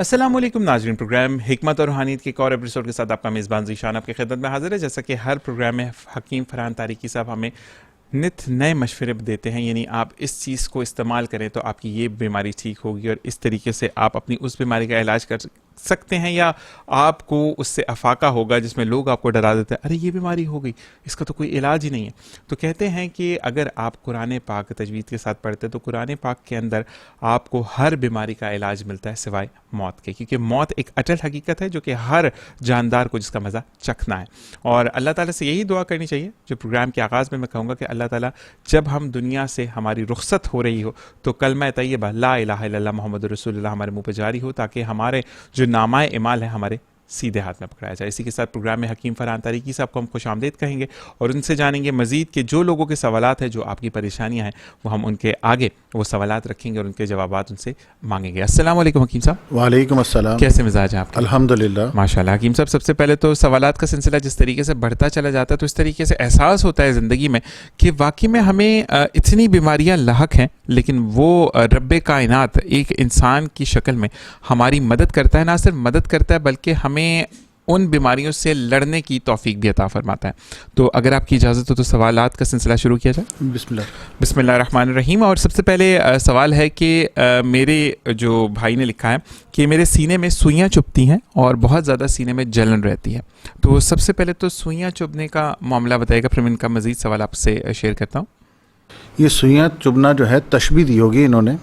अस्सलाम वालेकुम नाज़रीन, प्रोग्राम हिकमत और रूहानियत के एक और एपिसोड के साथ आपका मेज़बान ज़ीशान आपकी खिदमत में हाजिर है। जैसा कि हर प्रोग्राम में हकीम फरहान तारिकी साहब हमें नित नए मशवरे देते हैं, यानी आप इस चीज़ को इस्तेमाल करें तो आपकी ये बीमारी ठीक होगी और इस तरीके से आप अपनी उस बीमारी का इलाज कर सकते हैं, या आपको उससे अफाका होगा जिसमें लोग आपको डरा देते हैं, अरे ये बीमारी हो गई, इसका तो कोई इलाज ही नहीं है। तो कहते हैं कि अगर आप कुरान पाक तजवीद के साथ पढ़ते हैं तो कुरान पाक के अंदर आपको हर बीमारी का इलाज मिलता है सिवाय मौत के, क्योंकि मौत एक अटल हकीकत है जो कि हर जानदार को जिसका मज़ा चखना है। और अल्लाह ताला से यही दुआ करनी चाहिए जो प्रोग्राम के आगाज़ में मैं कहूँगा कि अल्लाह ताला जब हम दुनिया से हमारी रुखसत हो रही हो तो कलमा तैयबा ला इलाहा इल्लल्लाह मुहम्मद रसूलुल्लाह हमारे मुंह पे जारी हो, ताकि हमारे जो नामाए इमाल है हमारे सीधे हाथ में पकड़ाया जाए। इसी के साथ प्रोग्राम में हकीम फरहान तारिकी साहब को हम खुश आमदेद कहेंगे और उनसे जानेंगे मजीद कि जो लोगों के सवालात हैं, जो आपकी परेशानियां हैं, वो हम उनके आगे वो सवालात रखेंगे और उनके जवाबात उनसे मांगेंगे। अस्सलाम वालेकुम हकीम साहब। वालेकुम अस्सलाम। कैसे मिजाज हैं आपके? अल्हम्दुलिल्लाह माशाल्लाह। हकीम साहब, सबसे पहले तो सवालात का सिलसिला जिस तरीके से बढ़ता चला जाता है तो इस तरीके से एहसास होता है ज़िंदगी में कि वाकई में हमें इतनी बीमारियां लाहक हैं, लेकिन वो रब्बे कायनात एक इंसान की शक्ल में हमारी मदद करता है। ना सिर्फ मदद करता है बल्कि हमें उन बीमारियों से लड़ने की तौफीक भी अता फरमाता है। तो अगर आपकी इजाज़त हो तो सवालात का सिलसिला शुरू किया जाए। बिस्मिल्लाहिर्रहमानिर्रहीम। और सबसे पहले सवाल है कि मेरे जो भाई ने लिखा है कि मेरे सीने में सुइयाँ चुभती हैं और बहुत ज़्यादा सीने में जलन रहती है। तो सबसे पहले तो सुइयाँ चुभने का मामला बताइएगा, फिर मैं इनका मज़ीद सवाल आपसे शेयर करता हूँ। ये सुइयाँ चुभना जो है तशबीह दी होगी इन्होंने,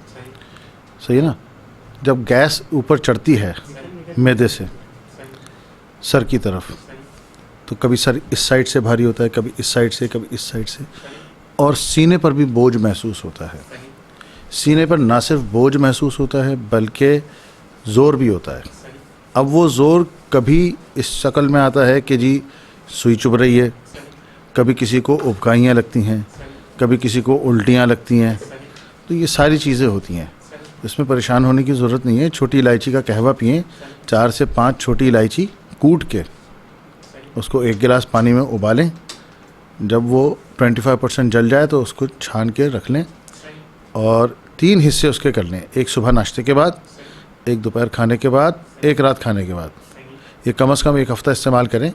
सही है ना। जब गैस ऊपर चढ़ती है मैदे से सर की तरफ, तो कभी सर इस साइड से भारी होता है, कभी इस साइड से, कभी इस साइड से, और सीने पर भी बोझ महसूस होता है। सीने पर ना सिर्फ बोझ महसूस होता है बल्कि ज़ोर भी होता है। अब वो ज़ोर कभी इस शक्ल में आता है कि जी सुई चुभ रही है, कभी किसी को उबकाइयाँ लगती हैं, कभी किसी को उल्टियाँ लगती हैं। तो ये सारी चीज़ें होती हैं, इसमें परेशान होने की ज़रूरत नहीं है। छोटी इलायची का कहवा पिएं, 4 से 5 छोटी इलायची कूट के उसको 1 गिलास पानी में उबालें। जब वो 25% जल जाए तो उसको छान के रख लें और 3 हिस्से उसके कर लें, एक सुबह नाश्ते के बाद, एक दोपहर खाने के बाद, एक रात खाने के बाद। ये कम से कम 1 हफ़्ता इस्तेमाल करें,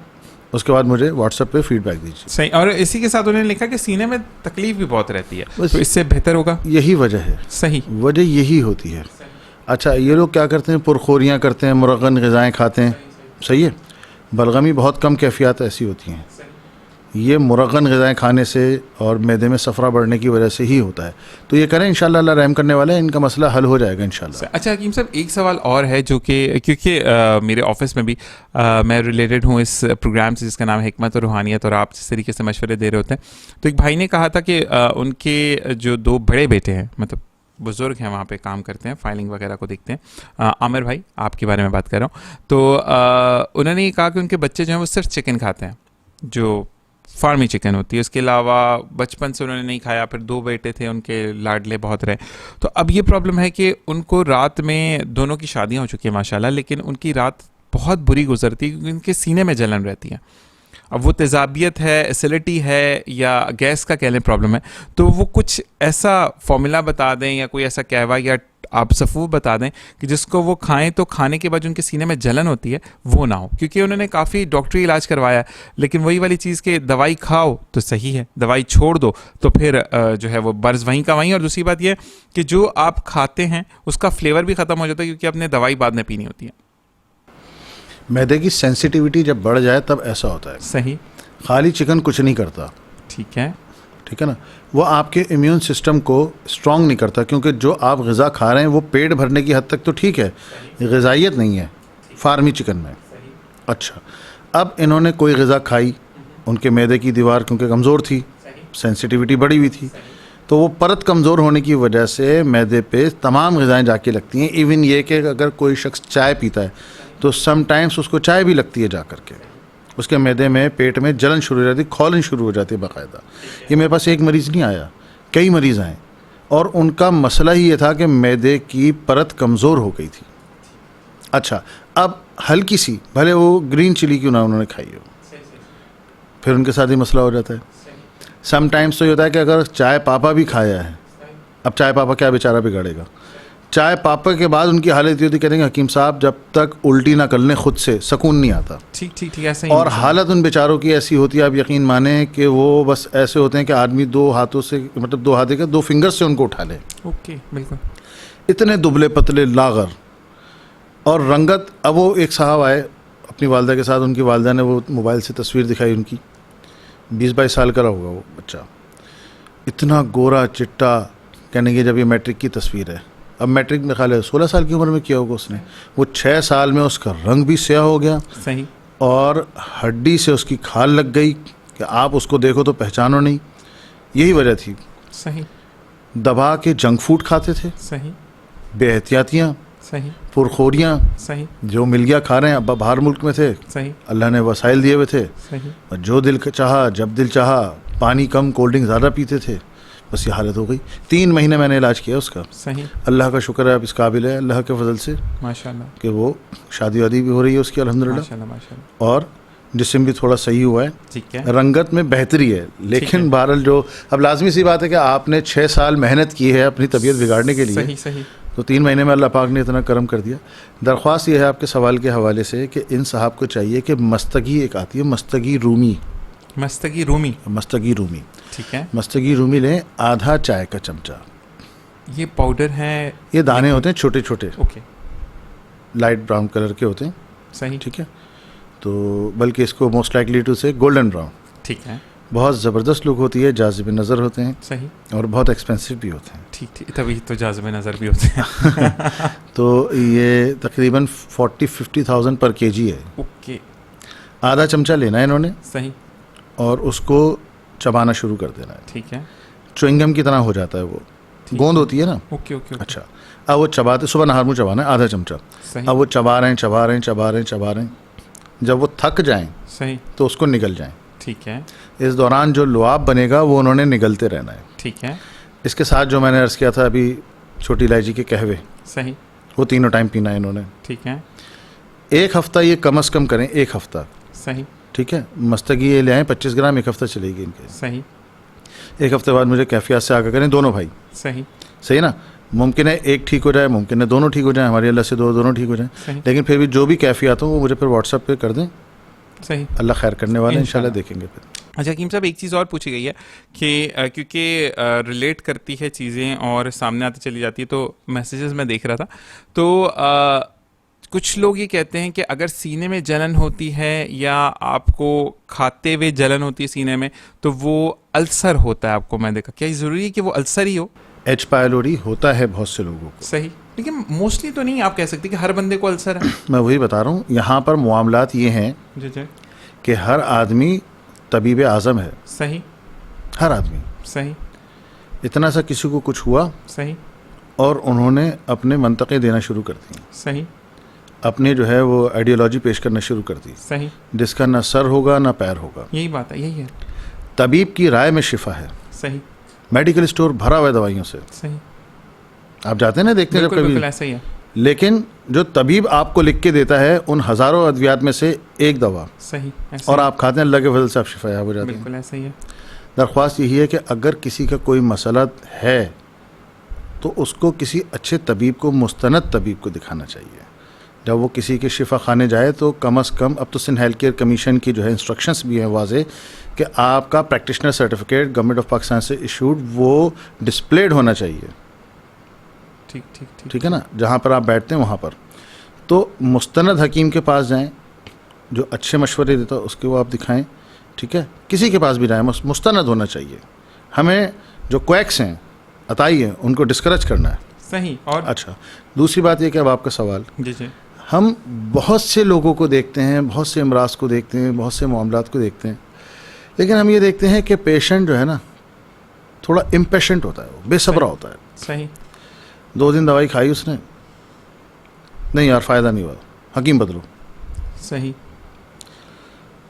उसके बाद मुझे व्हाट्सएप पे फीडबैक दीजिए। सही। और इसी के साथ उन्होंने लिखा कि सीने में तकलीफ भी बहुत रहती है, तो इससे बेहतर होगा। यही वजह है, सही वजह यही होती है। अच्छा, ये लोग क्या करते हैं, पुरखोरियाँ करते हैं, मुरगन ग़िज़ाएँ खाते हैं, सही है। बलगमी बहुत कम कैफियत ऐसी होती हैं, ये मुरगन ग़िज़ाएँ खाने से और मैदे में सफ़रा बढ़ने की वजह से ही होता है। तो ये करें, इंशाल्लाह अल्लाह रहम करने वाला है, इनका मसला हल हो जाएगा इंशाल्लाह। अच्छा हकीम साहब, एक सवाल और है जो कि क्योंकि मेरे ऑफिस में भी मैं रिलेटेड हूँ इस प्रोग्राम से जिसका नाम है हिकमत और रूहानियत, और आप जिस तरीके से मशवरे दे रहे होते हैं, तो एक भाई ने कहा था कि उनके जो 2 बड़े बेटे हैं, मतलब बुज़ुर्ग हैं, वहाँ पे काम करते हैं, फाइलिंग वगैरह को देखते हैं। आमिर भाई, आपके बारे में बात कर रहा हूँ। तो उन्होंने ये कहा कि उनके बच्चे जो हैं वो सिर्फ चिकन खाते हैं, जो फार्मी चिकन होती है, उसके अलावा बचपन से उन्होंने नहीं खाया। फिर 2 बेटे थे, उनके लाडले बहुत रहे। तो अब ये प्रॉब्लम है कि उनको रात में, दोनों की शादियाँ हो चुकी हैं माशाल्लाह, लेकिन उनकी रात बहुत बुरी गुजरती है क्योंकि उनके सीने में जलन रहती है। अब वो तेज़ाबियत है, एसिडिटी है, या गैस का कह लें प्रॉब्लम है, तो वो कुछ ऐसा फॉर्मूला बता दें या कोई ऐसा कहवा या आप सफ़ूफ बता दें कि जिसको वो खाएं तो खाने के बाद उनके सीने में जलन होती है वो ना हो। क्योंकि उन्होंने काफ़ी डॉक्टरी इलाज करवाया, लेकिन वही वाली चीज़ कि दवाई खाओ तो सही है, दवाई छोड़ दो तो फिर जो है वो बर्ज़ वहीं का वहीं। और दूसरी बात यह कि जो आप खाते हैं उसका फ्लेवर भी ख़त्म हो जाता है क्योंकि आपने दवाई बाद में पीनी होती है। मैदे की सेंसिटिविटी जब बढ़ जाए तब ऐसा होता है। सही। खाली चिकन कुछ नहीं करता, ठीक है, ठीक है ना। वो आपके इम्यून सिस्टम को स्ट्रॉन्ग नहीं करता, क्योंकि जो आप ग़िज़ा खा रहे हैं वो पेट भरने की हद तक तो ठीक है, ग़िज़ाइयत नहीं है फार्मी चिकन में। अच्छा, अब इन्होंने कोई ग़िज़ा खाई, उनके मैदे की दीवार क्योंकि कमज़ोर थी, सेंसिटिविटी बढ़ी हुई थी, तो वो परत कमज़ोर होने की वजह से मैदे पे तमाम ग़िज़ाएँ जाके लगती हैं। इवन ये कि अगर कोई शख्स चाय पीता है तो समटाइम्स उसको चाय भी लगती है जा कर के, उसके मैदे में, पेट में जलन शुरू हो जाती है, खौलन शुरू हो जाती है बाकायदा। ये मेरे पास एक मरीज़ नहीं आया, कई मरीज़ आए, और उनका मसला ही ये था कि मैदे की परत कमज़ोर हो गई थी। अच्छा, अब हल्की सी, भले वो ग्रीन चिली क्यों ना उन्होंने खाई हो, फिर उनके साथ ही मसला हो जाता है। समटाइम्स तो ये होता है कि अगर चाय पापा भी खाया है, अब चाय पापा क्या बेचारा बिगाड़ेगा, चाय पापा के बाद उनकी हालत ये होती, कहेंगे हकीम साहब जब तक उल्टी ना कर लें खुद से सुकून नहीं आता। ठीक ठीक ठीक, ऐसा ही और है। हालत उन बेचारों की ऐसी होती है, आप यकीन माने कि वो बस ऐसे होते हैं कि आदमी दो हाथों से, मतलब दो हाथ के दो फिंगर से उनको उठा ले, ओके, बिल्कुल। इतने दुबले पतले लागर और रंगत। अब वो एक साहब आए अपनी वालदा के साथ, उनकी वालदा ने वो मोबाइल से तस्वीर दिखाई उनकी, 20-22 साल का होगा वो बच्चा, इतना गोरा चिट्टा, कहने की जब ये मैट्रिक की तस्वीर है। अब मैट्रिक में ख्याल है 16 साल की उम्र में किया होगा उसने, वो 6 साल में उसका रंग भी स्याह हो गया सही। और हड्डी से उसकी खाल लग गई कि आप उसको देखो तो पहचानो नहीं। यही वजह थी, सही दबा के जंक फूड खाते थे, सही बेहतियातियाँ, सही पुरखोरियाँ, सही जो मिल गया खा रहे हैं। अब बाहर मुल्क में थे, सही अल्लाह ने वसाइल दिए हुए थे, सही और जो दिल चाहा जब दिल चाहा, पानी कम कोल्ड ड्रिंक ज़्यादा पीते थे, बस ये हालत हो गई। 3 महीने मैंने इलाज किया उसका। सही। अल्लाह का शुक्र है अब इस काबिल है अल्लाह के फजल से माशाल्लाह कि वो शादी वादी भी हो रही है उसकी अल्हम्दुलिल्लाह, माशाल्लाह माशाल्लाह। और जिस्म भी थोड़ा सही हुआ है, ठीक है। रंगत में बेहतरी है। लेकिन है। बहरहाल जो अब लाजमी सी बात है कि आपने 6 साल मेहनत की है अपनी तबीयत बिगाड़ने के लिए, सही सही। तो 3 महीने में अल्लाह पाक ने इतना करम कर दिया। दरख्वास्त ये है आपके सवाल के हवाले से कि इन साहब को चाहिए कि मस्तगी एक आती है, मस्तगी रूमी, मस्तगी रूमी, मस्तगी रूमी, ठीक है। मस्तगी रूमी लें, आधा चाय का चमचा। ये पाउडर है, ये दाने होते हैं छोटे छोटे, ओके, लाइट ब्राउन कलर के होते हैं, सही। ठीक है। तो बल्कि इसको मोस्ट लाइकली टू से गोल्डन ब्राउन, ठीक है। बहुत ज़बरदस्त लुक होती है, जाज़िब नज़र होते हैं, सही। और बहुत एक्सपेंसिव भी होते हैं। ठीक ठीक, तभी तो जाज़िब नज़र भी होते हैं। तो ये तकरीबन 40-50,000 पर केजी है। ओके, आधा चमचा लेना है इन्होंने सही, और उसको चबाना शुरू कर देना है। ठीक है। च्युइंगम की तरह हो जाता है वो, ठीक गोंद है। होती है ना। ओके ओके ओके, अच्छा, अब वो चबाते, सुबह नहार मुँह चबाना है आधा चमचा। सही अब वो चबा रहे हैं चबा रहे हैं चबा रहे हैं चबा रहे हैं, जब वो थक जाएं सही, तो उसको निगल जाएं। ठीक है। इस दौरान जो लुआब बनेगा वो उन्होंने निगलते रहना है। ठीक है, इसके साथ जो मैंने अर्ज़ किया था अभी, छोटी इलायची के कहवे, सही, वो तीनों टाइम पीना है इन्होंने। ठीक है, 1 हफ़्ता ये कम अज़ कम करें, 1 हफ़्ता, सही, ठीक है। मस्तगी ये ले आएँ 25 ग्राम, 1 हफ़्ता चलेगी इनके। सही, 1 हफ़्ते बाद मुझे कैफियत से आकर करें दोनों भाई, सही, सही ना। मुमकिन है एक ठीक हो जाए, मुमकिन है दोनों ठीक हो जाए, हमारी अल्लाह से दोनों ठीक हो जाए, सही, लेकिन फिर भी जो भी कैफियत हो वो मुझे फिर व्हाट्सएप पे कर दें, सही। अल्लाह खैर करने वाले हैं, इंशाल्लाह इंशाल्लाह। देखेंगे फिर। अच्छा हकीम साहब, एक चीज़ और पूछी गई है कि क्योंकि रिलेट करती है चीज़ें और सामने आती चली जाती है, तो मैसेजेस मैं देख रहा था, तो कुछ लोग ये कहते हैं कि अगर सीने में जलन होती है या आपको खाते हुए जलन होती है सीने में, तो वो अल्सर होता है आपको, मैं देखा। क्या ये ज़रूरी है कि वो अल्सर ही हो? एच पायलोरी होता है बहुत से लोगों को, सही, लेकिन मोस्टली तो नहीं आप कह सकते कि हर बंदे को अल्सर है। मैं वही बता रहा हूँ। यहाँ पर मामलात ये हैं जी जी, कि हर आदमी तबीब आज़म है, सही, हर आदमी। सही, इतना सा किसी को कुछ हुआ सही, और उन्होंने अपने मंतक़े देना शुरू कर दी, सही, अपने जो है वो आइडियोलॉजी पेश करना शुरू कर दी, सही, जिसका ना सर होगा ना पैर होगा। यही बात है, यही है। तबीब की राय में शिफा है, सही, मेडिकल स्टोर भरा हुआ है दवाइयों से, सही, आप जाते हैं ना देखते हैं जब बिल्कुल कभी। बिल्कुल ऐसा ही है। लेकिन जो तबीब आपको लिख के देता है उन हज़ारों अद्वियात में से एक दवा, सही, ऐसा और ही, आप खाते हैं, अल्लाह के फजल से आप शिफायाब हो जाते हैं। बिल्कुल ऐसा ही है। दरख्वास्त यही है कि अगर किसी का कोई मसला है तो उसको किसी अच्छे तबीब को, मुस्तनद तबीब को दिखाना चाहिए। जब वो किसी के शिफा खाने जाए तो कम अज़ कम, अब तो सिंध हेल्थ केयर कमीशन की जो है इंस्ट्रक्शंस भी हैं वाज़े कि आपका practitioner certificate government of Pakistan से इशूड वो डिस्प्लेड होना चाहिए, ठीक ठीक ठीक, ठीक है ना, जहाँ पर आप बैठते हैं वहाँ पर। तो मुस्तनद हकीम के पास जाएं जो अच्छे मशवरे देता है, उसके वो आप दिखाएं, ठीक है। किसी के पास भी जाएं, मुस्तनद होना चाहिए। हमें जो क्वैक्स हैं, अताई हैं, उनको डिस्करेज करना है। सही। और अच्छा, दूसरी बात ये कि अब आपका सवाल, जी जी, हम बहुत से लोगों को देखते हैं, बहुत से अमराज को देखते हैं, बहुत से मामलात को देखते हैं, लेकिन हम ये देखते हैं कि पेशेंट जो है ना थोड़ा इम्पेशेंट होता है, वो बेसब्रा होता है। सही, 2 दिन दवाई खाई उसने, नहीं यार फ़ायदा नहीं हुआ, हकीम बदलो। सही,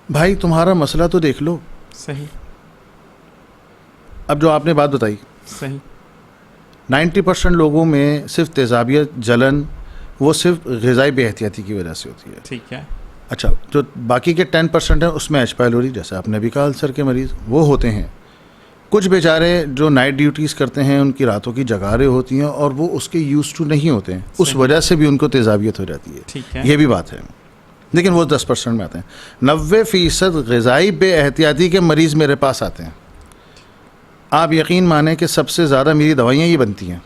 भाई तुम्हारा मसला तो देख लो। सही, अब जो आपने बात बताई, सही, 90% लोगों में सिर्फ तेज़ाबियत, जलन, वो सिर्फ ग़िज़ाई बेहतियाती की वजह से होती है। ठीक है। अच्छा, जो बाकी के 10% हैं उसमें एच पायलोरी, जैसे आपने भी कहा, अल्सर के मरीज़ वो होते हैं। कुछ बेचारे जो नाइट ड्यूटीज़ करते हैं, उनकी रातों की जगारें होती हैं और वो उसके यूज टू नहीं होते हैं, उस वजह से भी उनको तेज़ाबियत हो जाती है। ठीक है। ये भी बात है, लेकिन वो 10% में आते हैं। 90% ग़िज़ाई बेएहतियाती के मरीज़ मेरे पास आते हैं। आप यकीन माने कि सबसे ज़्यादा मेरी दवाइयाँ ही बनती हैं।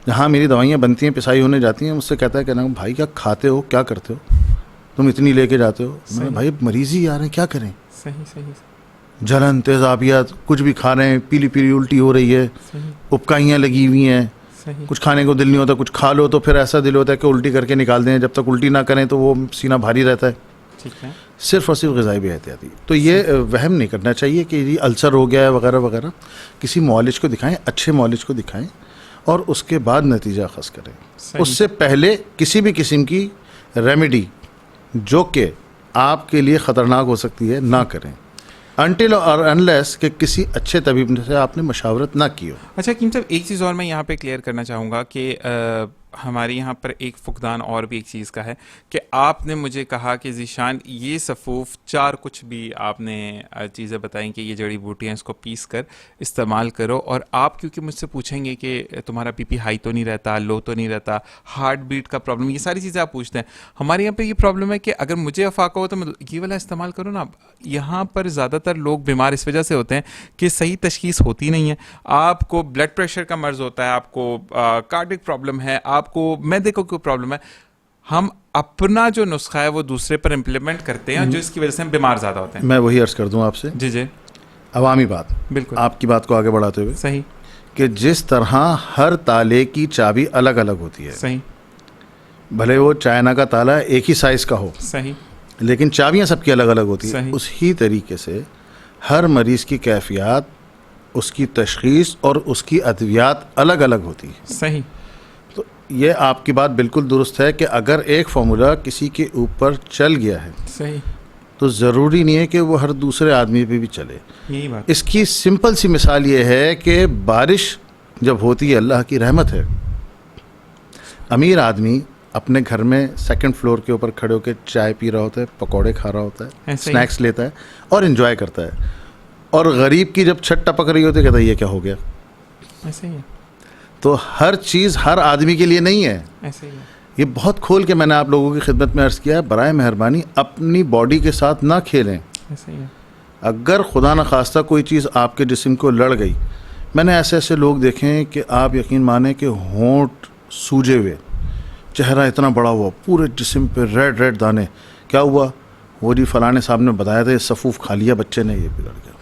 जहाँ मेरी दवाइयाँ बनती हैं, पिसाई होने जाती हैं, मुझसे कहता है कि ना भाई क्या खाते हो, क्या करते हो, तुम इतनी लेके जाते हो। मैं भाई मरीज़ ही आ रहे हैं, क्या करें। सही सही। जलन, तेज़ाबियत, कुछ भी खा रहे हैं, पीली पीली उल्टी हो रही है, उबकाइयाँ लगी हुई हैं, कुछ खाने को दिल नहीं होता, कुछ खा लो तो फिर ऐसा दिल होता है कि उल्टी करके निकाल दें। जब तक उल्टी ना करें तो वो सीना भारी रहता है। ठीक है। सिर्फ और सिर्फ ग़िज़ाई बेहतियाती। तो ये वहम नहीं करना चाहिए कि ये अल्सर हो गया है वगैरह वगैरह। किसी मौलिज को दिखाएं, अच्छे मौलिज को दिखाएं और उसके बाद नतीजा ख़ास करें। उससे पहले किसी भी किस्म की रेमेडी जो कि आपके लिए ख़तरनाक हो सकती है ना करें, अनटिल और अनलेस कि किसी अच्छे तबीब से आपने मशावरत ना की हो। अच्छा हकीम साहब, एक चीज़ और मैं यहाँ पे क्लियर करना चाहूँगा कि हमारे यहाँ पर एक फुकदान और भी एक चीज़ का है कि आपने मुझे कहा कि ज़ीशान ये सफ़ूफ 4 कुछ भी आपने चीज़ें बताई कि ये जड़ी बूटियाँ इसको पीस कर इस्तेमाल करो। और आप क्योंकि मुझसे पूछेंगे कि तुम्हारा बीपी हाई तो नहीं रहता, लो तो नहीं रहता, हार्ट बीट का प्रॉब्लम, ये सारी चीज़ें आप पूछते हैं। हमारे यहाँ पर ये प्रॉब्लम है कि अगर मुझे अफाका हो तो मैं ये वाला इस्तेमाल करूँ ना। यहाँ पर ज़्यादातर लोग बीमार इस वजह से होते हैं कि सही तशखीस होती नहीं है। आपको ब्लड प्रेशर का मर्ज़ होता है, आपको कार्डिक प्रॉब्लम है, आपको मैदे को कोई प्रॉब्लम है, हम अपना जो नुस्खा है वो दूसरे पर इम्प्लीमेंट करते हैं, जो इसकी वजह से हम बीमार ज़्यादा होते हैं। मैं वही अर्ज़ कर दूं आपसे। जी जी। अवामी बात, बिल्कुल आपकी बात को आगे बढ़ाते हुए, सही कि जिस तरह हर ताले की चाबी अलग अलग होती है, सही भले वो चाइना का ताला एक ही साइज़ का हो, सही, लेकिन चाबियां सबकी अलग अलग होती है। सही। उसी तरीके से हर मरीज़ की कैफियत, उसकी तशख़ीस और उसकी अद्वियात अलग अलग होती है। सही। तो ये आपकी बात बिल्कुल दुरुस्त है कि अगर एक फार्मूला किसी के ऊपर चल गया है सही, तो ज़रूरी नहीं है कि वो हर दूसरे आदमी पे भी चले। यही बात। इसकी सिंपल सी मिसाल ये है कि बारिश जब होती है, अल्लाह की रहमत है, अमीर आदमी अपने घर में सेकंड फ्लोर के ऊपर खड़े होकर चाय पी रहा होता है, पकौड़े खा रहा होता है, स्नैक्स लेता है और एंजॉय करता है। और गरीब की जब छत टपक रही होती है, कहता है ये क्या हो गया। ऐसे ही है। तो हर चीज़ हर आदमी के लिए नहीं है। ऐसे ही है। ये बहुत खोल के मैंने आप लोगों की खिदमत में अर्ज़ किया है, बराए मेहरबानी अपनी बॉडी के साथ ना खेलें। ऐसे ही है। अगर खुदा न खास्ता कोई चीज़ आपके जिस्म को लड़ गई, मैंने ऐसे ऐसे लोग देखे हैं कि आप यकीन माने कि होंठ सूजे हुए, चेहरा इतना बड़ा हुआ, पूरे जिस्म पे रेड रेड दाने। क्या हुआ? वो जी फलाने साहब ने बताया था, ये सफ़ूफ खा लिया बच्चे ने, ये बिगड़ गया।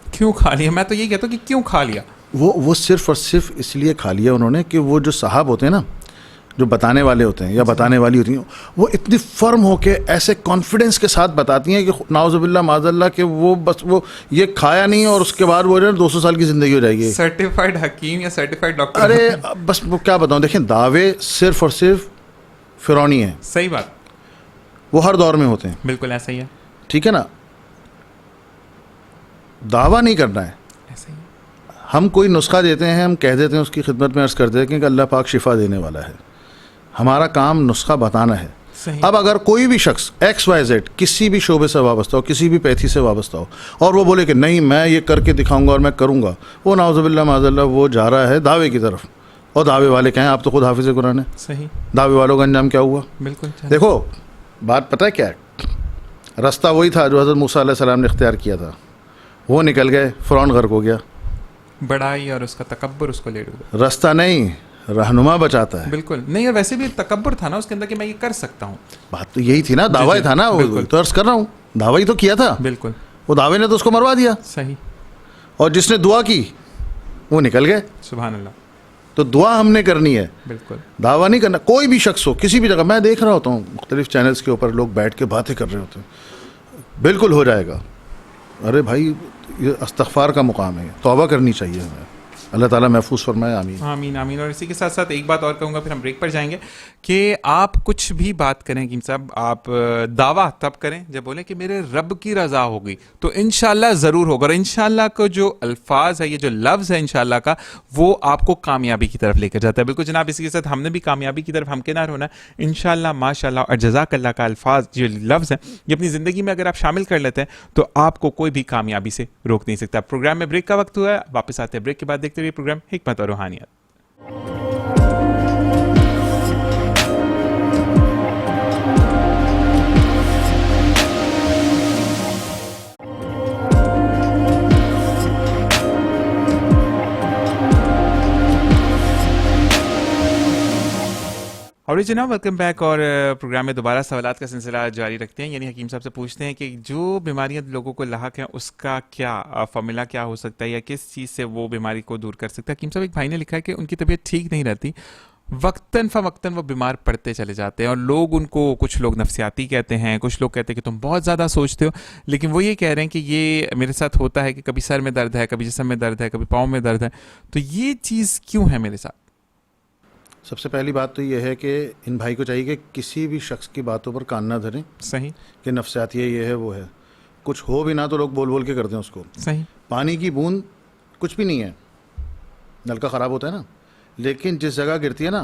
क्यों खा लिया? मैं तो यही कहता हूँ कि क्यों खा लिया। वो सिर्फ़ और सिर्फ इसलिए खा लिया उन्होंने कि वो जो साहब होते हैं ना, जो बताने वाले होते हैं या बताने वाली होती हैं, वो इतनी फर्म होके ऐसे कॉन्फिडेंस के साथ बताती हैं कि नाउज़ुबिल्लाह माज़अल्लाह कि वो बस वो ये खाया नहीं और उसके बाद वो 200 साल की ज़िंदगी हो जाएगी। सर्टिफाइड हकीम या सर्टिफाइड डॉक्टर। अरे बस वो क्या बताऊँ, देखें दावे सिर्फ और सिर्फ फ़िरौनी हैं। सही बात। वो हर दौर में होते हैं। बिल्कुल ऐसा ही है। ठीक है ना, दावा नहीं करना है। ऐसा ही है। हम कोई नुस्खा देते हैं, हम कह देते हैं, उसकी खिदमत में अर्ज़ कर देते हैं कि अल्लाह पाक शिफा देने वाला है। हमारा काम नुस्खा बताना है। सही। अब अगर कोई भी शख्स XYZ किसी भी शोबे से वाबस्ता हो, किसी भी पैथी से वाबस्ता हो, और वो बोले कि नहीं मैं ये करके दिखाऊंगा और मैं करूंगा, वो नाउज़ुबिल्लाह माज़अल्लाह वो जा रहा है दावे की तरफ। और दावे वाले कहें, आप तो खुद हाफिज़ कुरान है। सही। दावे वालों का अंजाम क्या हुआ? बिल्कुल। देखो बात पता है क्या है, रास्ता वही था जो हज़रत मूसा अलैहि सलाम ने इख्तियार किया था, वो निकल गए, फ़िरौन गर्क हो गया। बड़ाई और उसका तकब्बुर उसको ले डूबा। रास्ता नहीं, रहनुमा बचाता है। बिल्कुल नहीं, और वैसे भी तकब्बुर था ना उसके अंदर कि मैं ये कर सकता हूँ। बात तो यही थी ना, दावा ही था ना, वो तो अर्ज़ कर रहा हूँ, दावा ही तो किया था। बिल्कुल। वो दावे ने तो उसको मरवा दिया। सही। और जिसने दुआ की वो निकल गए। सुभान अल्लाह। तो दुआ हमने करनी है, बिल्कुल दावा नहीं करना। कोई भी शख्स हो, किसी भी जगह, मैं देख रहा होता हूँ मुख्तलिफ चैनल्स के ऊपर लोग बैठ के बातें कर रहे होते हैं, बिल्कुल हो जाएगा। अरे भाई ये इस्तग़फ़ार का मुकाम है, तौबा करनी चाहिए हमें। अल्लाह ताला महफूज फरमाए, आमीन। आमीन आमीन। और इसी के साथ साथ एक बात और कहूँगा, फिर हम ब्रेक पर जाएंगे, कि आप कुछ भी बात करें हकीम साहब, आप दावा तब करें जब बोलें कि मेरे रब की रज़ा होगी, तो इंशाल्लाह ज़रूर होगा। और इंशाल्लाह को जो अल्फाज है, ये जो लफ्ज़ है इंशाल्लाह का, वो आपको कामयाबी की तरफ लेकर जाता है। बिल्कुल जनाब, इसी के साथ हमने भी कामयाबी की तरफ हमकिनार होना है इंशाल्लाह, माशाल्लाह और जज़ाकल्लाह का अल्फाज, जो लफ्ज़ है, ये अपनी ज़िंदगी में अगर आप शामिल कर लेते हैं तो आपको कोई भी कामयाबी से रोक नहीं सकता। प्रोग्राम में ब्रेक का वक्त हुआ है, वापस आते हैं ब्रेक के बाद, देखते हुए प्रोग्राम हिकमत और रूहानियत। और जनाब वेलकम बैक। और प्रोग्राम में दोबारा सवालात का सिलसिला जारी रखते हैं, यानी हकीम साहब से पूछते हैं कि जो बीमारियां लोगों को लाहक हैं उसका क्या फॉर्मूला क्या हो सकता है, या किस चीज़ से वो बीमारी को दूर कर सकता है। हकीम साहब, एक भाई ने लिखा है कि उनकी तबीयत ठीक नहीं रहती, वक्तन फ़वक्तन वो बीमार पड़ते चले जाते हैं, और लोग उनको, कुछ लोग नफसियाती कहते हैं, कुछ लोग कहते हैं कि तुम बहुत ज़्यादा सोचते हो, लेकिन वो ये कह रहे हैं कि ये मेरे साथ होता है कि कभी सर में दर्द है, कभी जिस्म में दर्द है, कभी पाँव में दर्द है, तो ये चीज़ क्यों है मेरे साथ? सबसे पहली बात तो ये है कि इन भाई को चाहिए कि किसी भी शख्स की बातों पर कान ना धरें सही। कि नफसियाती है, ये है, वो है। कुछ हो भी ना तो लोग बोल बोल के करते हैं उसको। सही। पानी की बूंद कुछ भी नहीं है, नलका ख़राब होता है ना, लेकिन जिस जगह गिरती है ना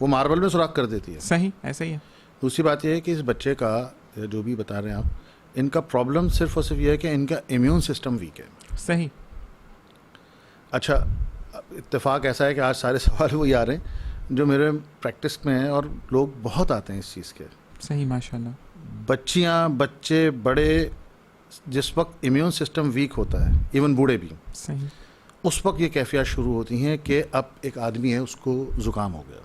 वो मार्बल में सुराख कर देती है। सही, ऐसा ही है। दूसरी बात यह है कि इस बच्चे का, जो भी बता रहे हैं आप, इनका प्रॉब्लम सिर्फ और सिर्फ यह है कि इनका इम्यून सिस्टम वीक है। सही। अच्छा, इत्तेफाक ऐसा है कि आज सारे सवाल वही आ रहे हैं जो मेरे प्रैक्टिस में हैं, और लोग बहुत आते हैं इस चीज़ के। सही, माशाल्लाह। बच्चियाँ, बच्चे, बड़े, जिस वक्त इम्यून सिस्टम वीक होता है, इवन बूढ़े भी, सही। उस वक्त ये कैफियत शुरू होती हैं कि अब एक आदमी है, उसको ज़ुकाम हो गया,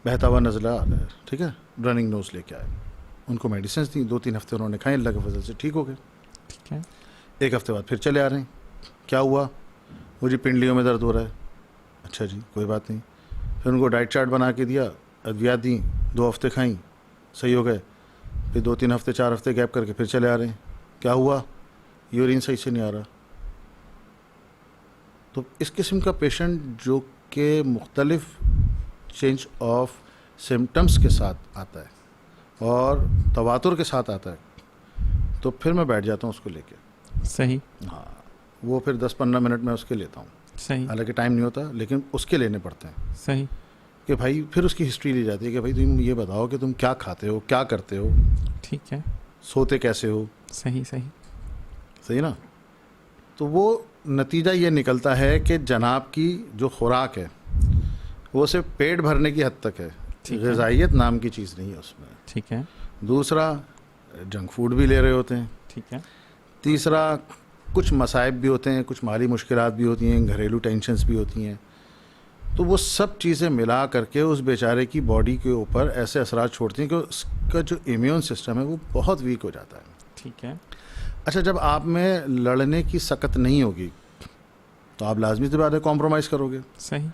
बहता हुआ नज़ला आ गया, ठीक है, रनिंग नोज लेके आए, उनको मेडिसिन दी, 2-3 हफ्ते उन्होंने खाए, अल्लाह के फजल से ठीक हो गए। ठीक है। एक हफ्ते बाद फिर चले आ रहे हैं, क्या हुआ, मुझे पिंडलियों में दर्द हो रहा है। अच्छा जी, कोई बात नहीं। फिर उनको डाइट चार्ट बना के दिया, अद्वियात दी, 2 हफ्ते खाई, सही हो गए। फिर 2-3 हफ्ते 4 हफ्ते गैप करके फिर चले आ रहे हैं, क्या हुआ, यूरिन सही से नहीं आ रहा। तो इस किस्म का पेशेंट जो कि मुख्तलिफ चेंज ऑफ सिम्टम्स के साथ आता है और तवातुर के साथ आता है, तो फिर मैं बैठ जाता हूँ उसको लेके। सही। हाँ, वो फिर 10-15 मिनट में उसके लेता हूँ, सही। हालांकि टाइम नहीं होता, लेकिन उसके लेने पड़ते हैं। सही। कि भाई फिर उसकी हिस्ट्री ली जाती है कि भाई तुम ये बताओ कि तुम क्या खाते हो, क्या करते हो, ठीक है, सोते कैसे हो। सही। सही। सही ना। तो वो नतीजा ये निकलता है कि जनाब की जो खुराक है वो सिर्फ पेट भरने की हद तक है, ग़िज़ाइयत नाम की चीज़ नहीं है उसमें। ठीक है। दूसरा, जंक फूड भी ले रहे होते हैं। ठीक है। तीसरा, कुछ मसाइब भी होते हैं, कुछ माली मुश्किलात भी होती हैं, घरेलू टेंशन्स भी होती हैं। तो वो सब चीज़ें मिला करके उस बेचारे की बॉडी के ऊपर ऐसे असरात छोड़ती हैं कि उसका जो इम्यून सिस्टम है वो बहुत वीक हो जाता है। ठीक है। अच्छा, जब आप में लड़ने की सकत नहीं होगी तो आप लाजमी सी बात है कॉम्प्रोमाइज़ करोगे। सही।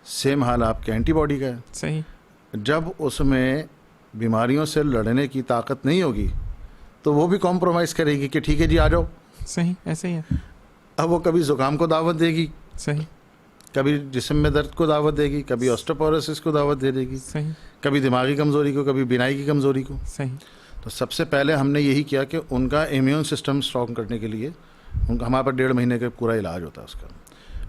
सेम हाल आपके एंटीबॉडी का है। सही। जब उसमें बीमारियों से लड़ने की ताकत नहीं होगी तो वो भी कॉम्प्रोमाइज़ करेगी कि ठीक है जी आ जाओ। सही, ऐसे ही है। अब वो कभी ज़ुकाम को दावत देगी, सही। कभी जिस्म में दर्द को दावत देगी, कभी ऑस्टियोपोरोसिस को दावत दे देगी, सही। कभी दिमागी कमज़ोरी को, कभी बिनाई की कमज़ोरी को। सही। तो सबसे पहले हमने यही किया कि उनका इम्यून सिस्टम स्ट्रॉन्ग करने के लिए उनका, हमारे पास 1.5 महीने का पूरा इलाज होता है उसका,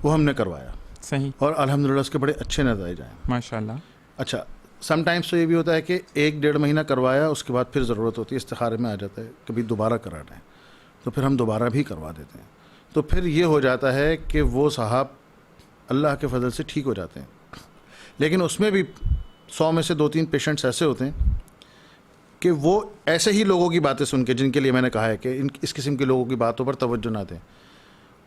वो हमने करवाया। सही। और अल्हम्दुलिल्लाह उसके बड़े अच्छे नतीजे आए, माशाल्लाह। अच्छा, समटाइम्स तो ये भी होता है कि 1-1.5 महीना करवाया, उसके बाद फिर ज़रूरत होती है, इस्तिखारे में आ जाता है कभी दोबारा कराना है, तो फिर हम दोबारा भी करवा देते हैं। तो फिर ये हो जाता है कि वो साहब अल्लाह के फजल से ठीक हो जाते हैं। लेकिन उसमें भी 100 में से 2-3 पेशेंट्स ऐसे होते हैं कि वो ऐसे ही लोगों की बातें सुन के, जिनके लिए मैंने कहा है कि इस किस्म के लोगों की बातों पर तवज्जो ना दें,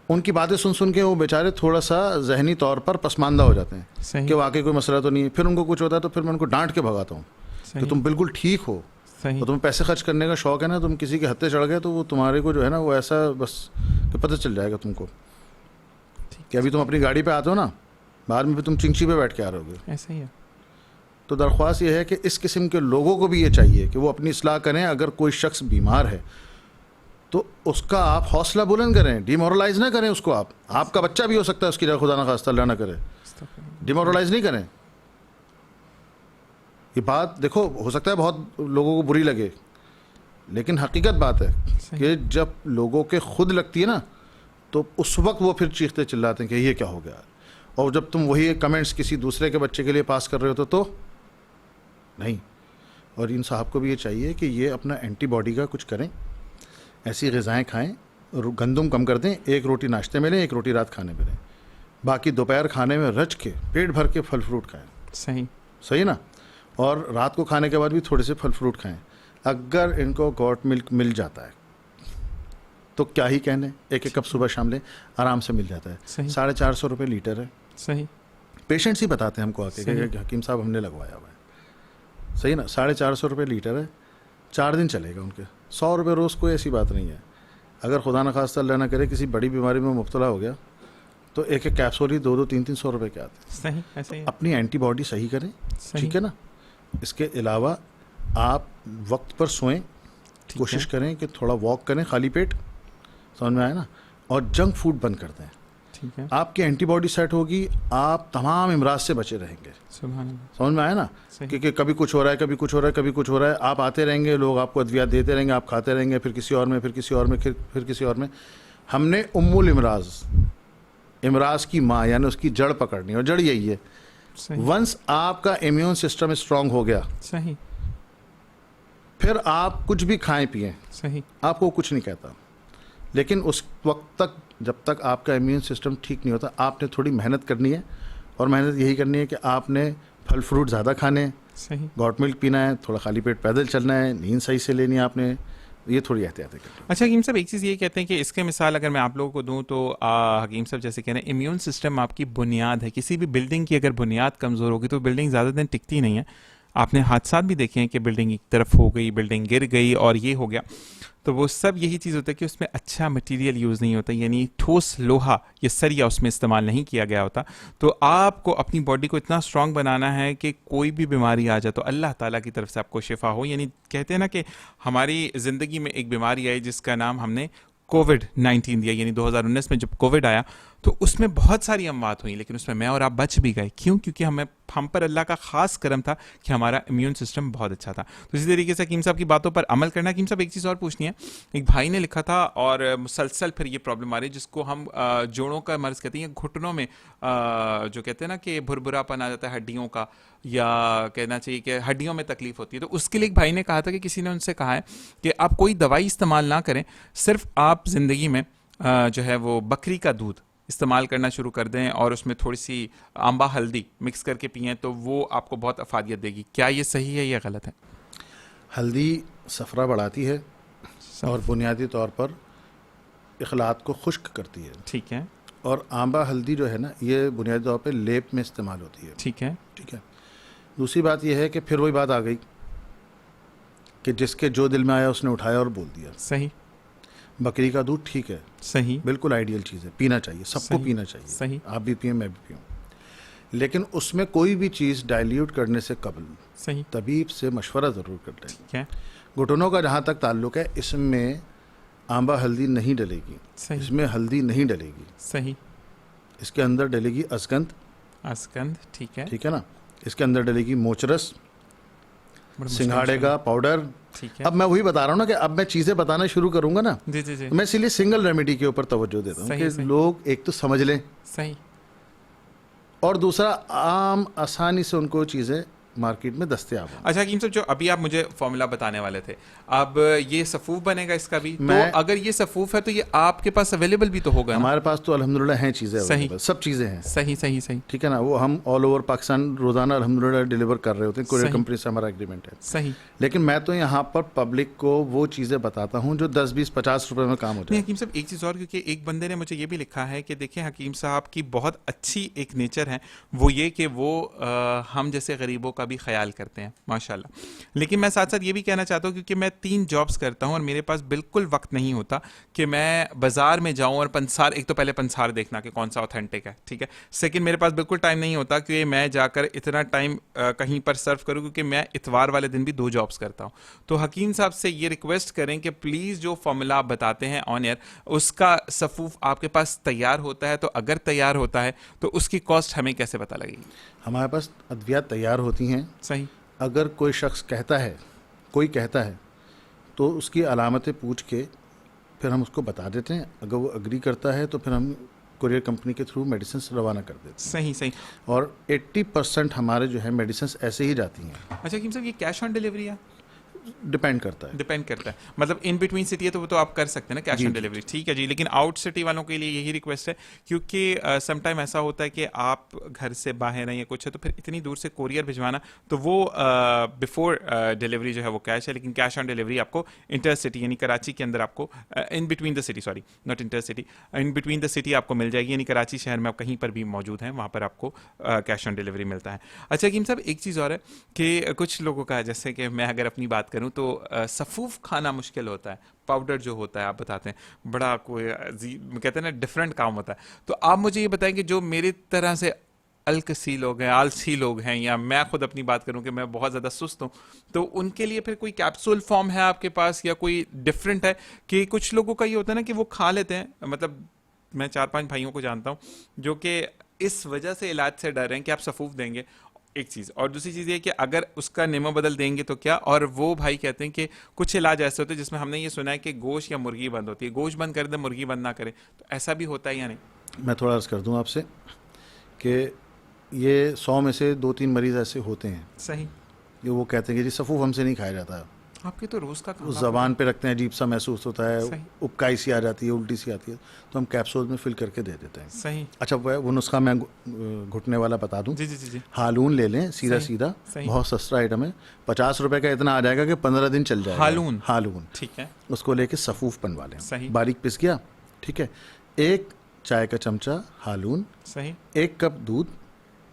उनकी बातें सुन सुन के वो बेचारे थोड़ा सा जहनी तौर पर पसमानदा हो जाते हैं कि वाकई कोई मसला तो नहीं है। फिर उनको कुछ होता है तो फिर मैं उनको डांट के भगाता हूँ कि तुम बिल्कुल ठीक हो, तो तुम्हें पैसे खर्च करने का शौक़ है ना, तुम किसी के हत्थे चढ़ गए तो वो तुम्हारे को जो है ना वो ऐसा बस तो पता चल जाएगा तुमको कि अभी तुम अपनी गाड़ी पे आते हो ना, बाद में भी तुम चिंची पे बैठ के आ रहोगे। ऐसा ही है। तो दरख्वास्त ये है कि इस किस्म के लोगों को भी ये चाहिए कि वो अपनी इस्लाह करें। अगर कोई शख्स बीमार है तो उसका आप हौसला बुलंद करें, डिमोरलाइज ना करें उसको। आपका बच्चा भी हो सकता है उसकी जगह, खुदा ना खास्ता अल्लाह ना करे, डिमोरलाइज नहीं करें। ये बात देखो, हो सकता है बहुत लोगों को बुरी लगे, लेकिन हकीकत बात है कि जब लोगों के खुद लगती है ना, तो उस वक्त वो फिर चीखते चिल्लाते हैं कि ये क्या हो गया। और जब तुम वही कमेंट्स किसी दूसरे के बच्चे के लिए पास कर रहे हो तो नहीं। और इन साहब को भी ये चाहिए कि ये अपना एंटीबॉडी का कुछ करें, ऐसी ग़िज़ाएँ खाएं, और गंदम कम कर दें, एक रोटी नाश्ते में लें, एक रोटी रात खाने में लें, बाकी दोपहर खाने में रच के पेट भर के फल फ्रूट खाएं। सही ना। और रात को खाने के बाद भी थोड़े से फल फ्रूट खाएं। अगर इनको गॉट मिल्क मिल जाता है तो क्या ही कहने, एक कप सुबह शाम लें, आराम से मिल जाता है। 450 रुपये लीटर है। सही। पेशेंट्स ही बताते हैं हमको आके कि हकीम साहब हमने लगवाया हुआ है। सही ना। 450 रुपये लीटर है, 4 दिन चलेगा उनके। 100 रुपये रोज़ कोई ऐसी बात नहीं है। अगर खुदा न खास्ता अल्लाह ना करे किसी बड़ी बीमारी में मुब्तला हो गया तो एक कैप्सूल ही 200-300 रुपये के आते हैं। सही, ऐसे ही। अपनी एंटीबॉडी सही करें, ठीक है ना। इसके अलावा आप वक्त पर सोएं, कोशिश करें कि थोड़ा वॉक करें खाली पेट, समझ में आया ना। और जंक फूड बंद कर दें, ठीक है। आपकी एंटीबॉडी सेट होगी, आप तमाम इमराज से बचे रहेंगे। समझ में आया ना। क्योंकि कभी कुछ हो रहा है, कभी कुछ हो रहा है, कभी कुछ हो रहा है, आप आते रहेंगे, लोग आपको अद्वियात देते रहेंगे, आप खाते रहेंगे, फिर किसी और में, फिर किसी और में, फिर किसी और में। हमने उम्मुल इमराज की माँ यानी उसकी जड़ पकड़नी, और जड़ यही है। वंस आपका इम्यून सिस्टम स्ट्रांग हो गया, सही, फिर आप कुछ भी खाएं पिएं, सही, आपको कुछ नहीं कहता। लेकिन उस वक्त तक, जब तक आपका इम्यून सिस्टम ठीक नहीं होता, आपने थोड़ी मेहनत करनी है। और मेहनत यही करनी है कि आपने फल फ्रूट ज़्यादा खाने हैं, सही, गॉट मिल्क पीना है, थोड़ा खाली पेट पैदल चलना है, नींद सही से लेनी है आपने, ये थोड़ी एहतियातें करनी है। अच्छा हकीम साहब, एक चीज़ ये कहते हैं कि इसके मिसाल अगर मैं आप लोगों को दूं तो हकीम साहब जैसे कह रहे हैं इम्यून सिस्टम आपकी बुनियाद है। किसी भी बिल्डिंग की अगर बुनियाद कमज़ोर होगी तो बिल्डिंग ज़्यादा दिन टिकती नहीं है। आपने हादसात भी देखे हैं कि बिल्डिंग एक तरफ हो गई, बिल्डिंग गिर गई और ये हो गया। तो वो सब यही चीज़ होता है कि उसमें अच्छा मटेरियल यूज़ नहीं होता, यानी ठोस लोहा या सरिया उसमें इस्तेमाल नहीं किया गया होता। तो आपको अपनी बॉडी को इतना स्ट्रांग बनाना है कि कोई भी बीमारी आ जाए तो अल्लाह ताला की तरफ से आपको शिफा हो। यानी कहते हैं ना कि हमारी ज़िंदगी में एक बीमारी आई जिसका नाम हमने कोविड-19 दिया, यानी 2019 में जब कोविड आया तो उसमें बहुत सारी अमवात हुई, लेकिन उसमें मैं और आप बच भी गए। क्यों? क्योंकि हम पर अल्लाह का खास करम था कि हमारा इम्यून सिस्टम बहुत अच्छा था। तो इसी तरीके से हकीम साहब की बातों पर अमल करना। हकीम साहब, एक चीज़ और पूछनी है। एक भाई ने लिखा था और मुसलसल फिर ये प्रॉब्लम आ रही है जिसको हम जोड़ों का मर्ज कहते हैं, घुटनों में जो कहते हैं ना कि भुरभुरापन आ जाता है हड्डियों का, या कहना चाहिए कि हड्डियों में तकलीफ होती है। तो उसके लिए एक भाई ने कहा था कि किसी ने उनसे कहा है कि आप कोई दवाई इस्तेमाल ना करें, सिर्फ आप ज़िंदगी में जो है वो बकरी का दूध इस्तेमाल करना शुरू कर दें और उसमें थोड़ी सी आंबा हल्दी मिक्स करके पिएं तो वो आपको बहुत अफादियत देगी। क्या ये सही है या गलत है? हल्दी सफरा बढ़ाती है और बुनियादी तौर पर इखलात को खुश्क करती है। ठीक है। और आंबा हल्दी जो है ना, ये बुनियादी तौर पर लेप में इस्तेमाल होती है। ठीक है। ठीक है। दूसरी बात यह है कि फिर वही बात आ गई कि जिसके जो दिल में आया उसने उठाया और बोल दिया। सही। बकरी का दूध ठीक है, सही, बिल्कुल आइडियल चीज़ है, पीना चाहिए, सबको पीना चाहिए। सही। आप भी पिए, मैं भी पीऊँ, लेकिन उसमें कोई भी चीज़ डाइल्यूट करने से कबल सही तबीब से मशवरा ज़रूर कर लें। ठीक है। घुटनों का जहाँ तक ताल्लुक है, इसमें आंबा हल्दी नहीं डलेगी, सही, इसमें हल्दी नहीं डलेगी, सही, इसके अंदर डलेगी असगंध। ठीक है। ठीक है ना। इसके अंदर डलेगी मोचरस, सिंघाड़े का पाउडर। ठीक है। अब मैं वही बता रहा हूँ ना कि अब मैं चीज़ें बताना शुरू करूंगा ना, जी जी जी, मैं इसीलिए सिंगल रेमेडी के ऊपर तवज्जो देता हूँ कि लोग एक तो समझ लें, सही, और दूसरा आम आसानी से उनको चीज़ें मार्केट में दस्तयाब हो। अच्छा हकीम साहब, जो अभी आप मुझे फॉर्मूला बताने वाले थे, अब ये सफूफ बनेगा इसका भी? तो अगर ये सफूफ है तो ये आपके पास अवेलेबल भी तो होगा? हमारे पास तो अल्हम्दुलिल्लाह हैं चीज़ें, सही, सब चीज़ें हैं। सही सही सही, ठीक है ना। वो हम ऑल ओवर पाकिस्तान रोज़ाना अल्हम्दुलिल्लाह डिलीवर कर रहे होते हैं, कोरियर कंपनी से हमारा एग्रीमेंट है। सही। लेकिन मैं तो यहाँ पर पब्लिक को वो चीज़ें बताता हूँ जो 10, 20, 50 रुपए में काम हो जाए। हकीम साहब, एक चीज़ और, क्योंकि एक बंदे ने मुझे ये भी लिखा है कि देखें हकीम साहब की बहुत अच्छी एक नेचर है, वो ये कि वो हम जैसे गरीबों का भी ख्याल करते हैं, माशाल्लाह। लेकिन मैं साथ साथ ये भी कहना चाहता हूँ, क्योंकि मैं 3 जॉब्स करता हूँ और मेरे पास बिल्कुल वक्त नहीं होता कि मैं बाज़ार में जाऊँ और पंसार, एक तो पहले पंसार देखना कि कौन सा ऑथेंटिक है, ठीक है। सेकंड, मेरे पास बिल्कुल टाइम नहीं होता कि मैं जाकर इतना टाइम कहीं पर सर्व करूँ, क्योंकि मैं इतवार वाले दिन भी 2 जॉब्स करता हूँ। तो हकीम साहब से ये रिक्वेस्ट करें कि प्लीज़ जो फॉर्मूला आप बताते हैं ऑन एयर, उसका सफूफ आपके पास तैयार होता है? तो अगर तैयार होता है तो उसकी कॉस्ट हमें कैसे पता लगेगी? हमारे पास अद्वियात तैयार होती हैं। सही। अगर कोई शख्स कहता है, कोई कहता है, तो उसकी अलामतें पूछ के फिर हम उसको बता देते हैं। अगर वो अग्री करता है तो फिर हम कुरियर कंपनी के थ्रू मेडिसिन रवाना कर देते हैं। सही सही। और 80% हमारे जो है मेडिसिन ऐसे ही जाती हैं। अच्छा हकीम साहब, ये कैश ऑन डिलीवरी है? डिपेंड करता है। डिपेंड करता है, मतलब इन बिटवीन सिटी है तो वो तो आप कर सकते हैं ना कैश जी, ऑन जी, डिलीवरी, ठीक है जी। लेकिन आउट सिटी वालों के लिए यही रिक्वेस्ट है, क्योंकि समटाइम ऐसा होता है कि आप घर से बाहर हैं या कुछ है, तो फिर इतनी दूर से कोरियर भिजवाना, तो वो बिफोर डिलीवरी जो है वो कैश है, लेकिन कैश ऑन डिलीवरी आपको इंटर सिटी यानी कराची के अंदर आपको in between the city, sorry not inter city, in between the city आपको मिल जाएगी, यानी कराची शहर में आप कहीं पर भी मौजूद हैं वहाँ पर आपको कैश ऑन डिलीवरी मिलता है। अच्छा हकीम साहब, एक चीज़ और है कि कुछ लोगों का, जैसे कि मैं अगर अपनी बात करूँ तो सफ़ूफ खाना मुश्किल होता है, पाउडर जो होता है आप बताते हैं बड़ा कोई कहते हैं ना डिफरेंट काम होता है। तो आप मुझे ये बताएं कि जो मेरी तरह से अल्कसी लोग हैं, आलसी लोग हैं, या मैं खुद अपनी बात करूं कि मैं बहुत ज़्यादा सुस्त हूं, तो उनके लिए फिर कोई कैप्सूल फॉर्म है आपके पास या कोई डिफरेंट है? कि कुछ लोगों का ये होता है ना कि वो खा लेते हैं, मतलब मैं 4-5 भाइयों को जानता हूँ जो कि इस वजह से इलाज से डर रहे हैं कि आप सफ़ूफ देंगे, एक चीज़, और दूसरी चीज़ ये कि अगर उसका नेमो बदल देंगे तो क्या, और वो भाई कहते हैं कि कुछ इलाज ऐसे होते हैं जिसमें हमने ये सुना है कि गोश्त या मुर्गी बंद होती है, गोश्त बंद कर दे मुर्गी बंद ना करे, तो ऐसा भी होता है या नहीं? मैं थोड़ा अर्ज़ कर दूं आपसे कि ये 100 में से 2-3 मरीज़ ऐसे होते हैं सही। कि वो कहते हैं कि जी सफ़ूफ हमसे नहीं खाया जाता है। आपके तो रोज़ का काम उस ज़बान पे रखते हैं, अजीब सा महसूस होता सही। है, उबकाई सी आ जाती है, उल्टी सी आती है, तो हम कैप्सूल में फिल करके दे देते हैं। सही। अच्छा, वो नुस्खा मैं घुटने वाला बता दूं। जी जी जी जी। हालून ले लें, सीधा सही, सीधा, सही। बहुत सस्ता आइटम है, 50 रुपए का इतना आ जाएगा कि 15 दिन चल जाएगा। हालून? हालून, ठीक है। उसको लेके सफ़ूफ बनवा लें। सही। बारीक पिस गया, ठीक है। 1 चाय का चमचा हालून, सही। 1 कप दूध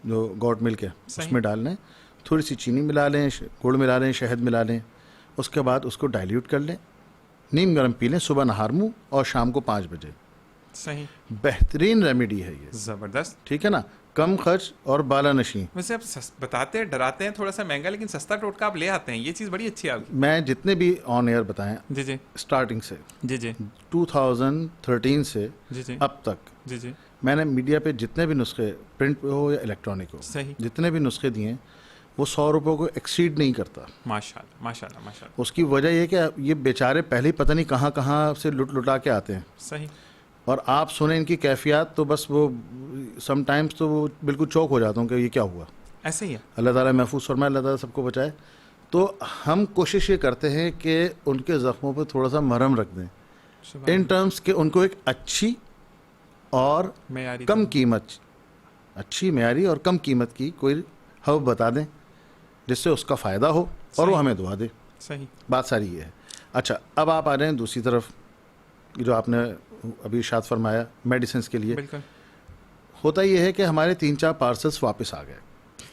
जो गॉट मिल्क है सही। उसमें डाल लें, थोड़ी सी चीनी मिला लें, गुड़ मिला लें, शहद मिला लें, उसके बाद उसको डाइल्यूट कर लें, नीम गर्म पी लें सुबह नहार मुँह और शाम को 5 बजे। सही। बेहतरीन रेमेडी है ये, ज़बरदस्त। ठीक है ना, कम खर्च और बाला नशी। वैसे आप बताते हैं, डराते हैं थोड़ा सा महंगा, लेकिन सस्ता टोटका आप ले आते हैं, ये चीज़ बड़ी अच्छी है आपकी। मैं जितने भी ऑन एयर बताएं जी जी स्टार्टिंग से जी जी 2013 से जी जी अब तक जी जी। मैंने मीडिया पे जितने भी नुस्खे, प्रिंट पे हो या इलेक्ट्रॉनिक हो, सही। जितने भी नुस्खे दिए हैं, वो 100 रुपये को एक्सीड नहीं करता। माशाल्लाह माशाल्लाह माशाल्लाह। उसकी वजह ये कि ये बेचारे पहले ही पता नहीं कहाँ कहाँ से लुटा के आते हैं, सही। और आप सुने इनकी कैफियत तो बस वो समटाइम्स तो वो बिल्कुल चौक हो जाता हूँ कि ये क्या हुआ। ऐसे ही है। अल्लाह ताला महफूज फरमाए, अल्लाह ताला सबको बचाए। तो हम कोशिश ये करते हैं कि उनके ज़ख्मों पर थोड़ा सा मरहम रख दें, इन टर्म्स कि उनको एक अच्छी और मेयारी कम कीमत, अच्छी मेयारी और कम कीमत की कोई हब बता दें जिससे उसका फ़ायदा हो और वो हमें दुआ दे। सही। बात सारी ये है। अच्छा, अब आप आ रहे हैं दूसरी तरफ, जो आपने अभी इरशाद फरमाया मेडिसिन के लिए। बिल्कुल होता ये है कि हमारे 3-4 पार्सल्स वापस आ गए।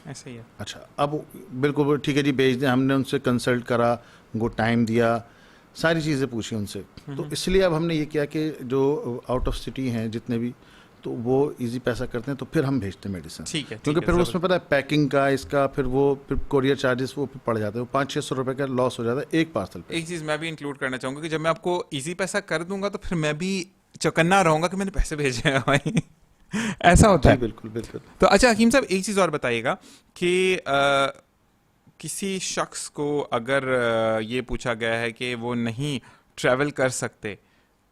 ऐसे ही है। अच्छा, अब बिल्कुल ठीक है जी, भेज दें। हमने उनसे कंसल्ट करा, उनको टाइम दिया, सारी चीज़ें पूछी उनसे, तो इसलिए अब हमने ये किया कि जो आउट ऑफ सिटी हैं जितने भी, तो वो इजी पैसा करते हैं, तो फिर हम भेजते हैं मेडिसिन। ठीक है। क्योंकि फिर उसमें पता है पैकिंग का, इसका फिर कोरियर चार्जेस वो पड़ जाते हैं, 500-600 रुपये का लॉस हो जाता है एक पार्सल पे। एक चीज़ मैं भी इंक्लूड करना चाहूँगा कि जब मैं आपको इजी पैसा कर दूंगा तो फिर मैं भी चौकन्ना रहूंगा कि मैंने पैसे भेजे हैं भाई। ऐसा होता है। बिल्कुल बिल्कुल। तो अच्छा हकीम साहब, एक चीज़ और बताइएगा कि किसी शख्स को अगर ये पूछा गया है कि वो नहीं ट्रैवल कर सकते,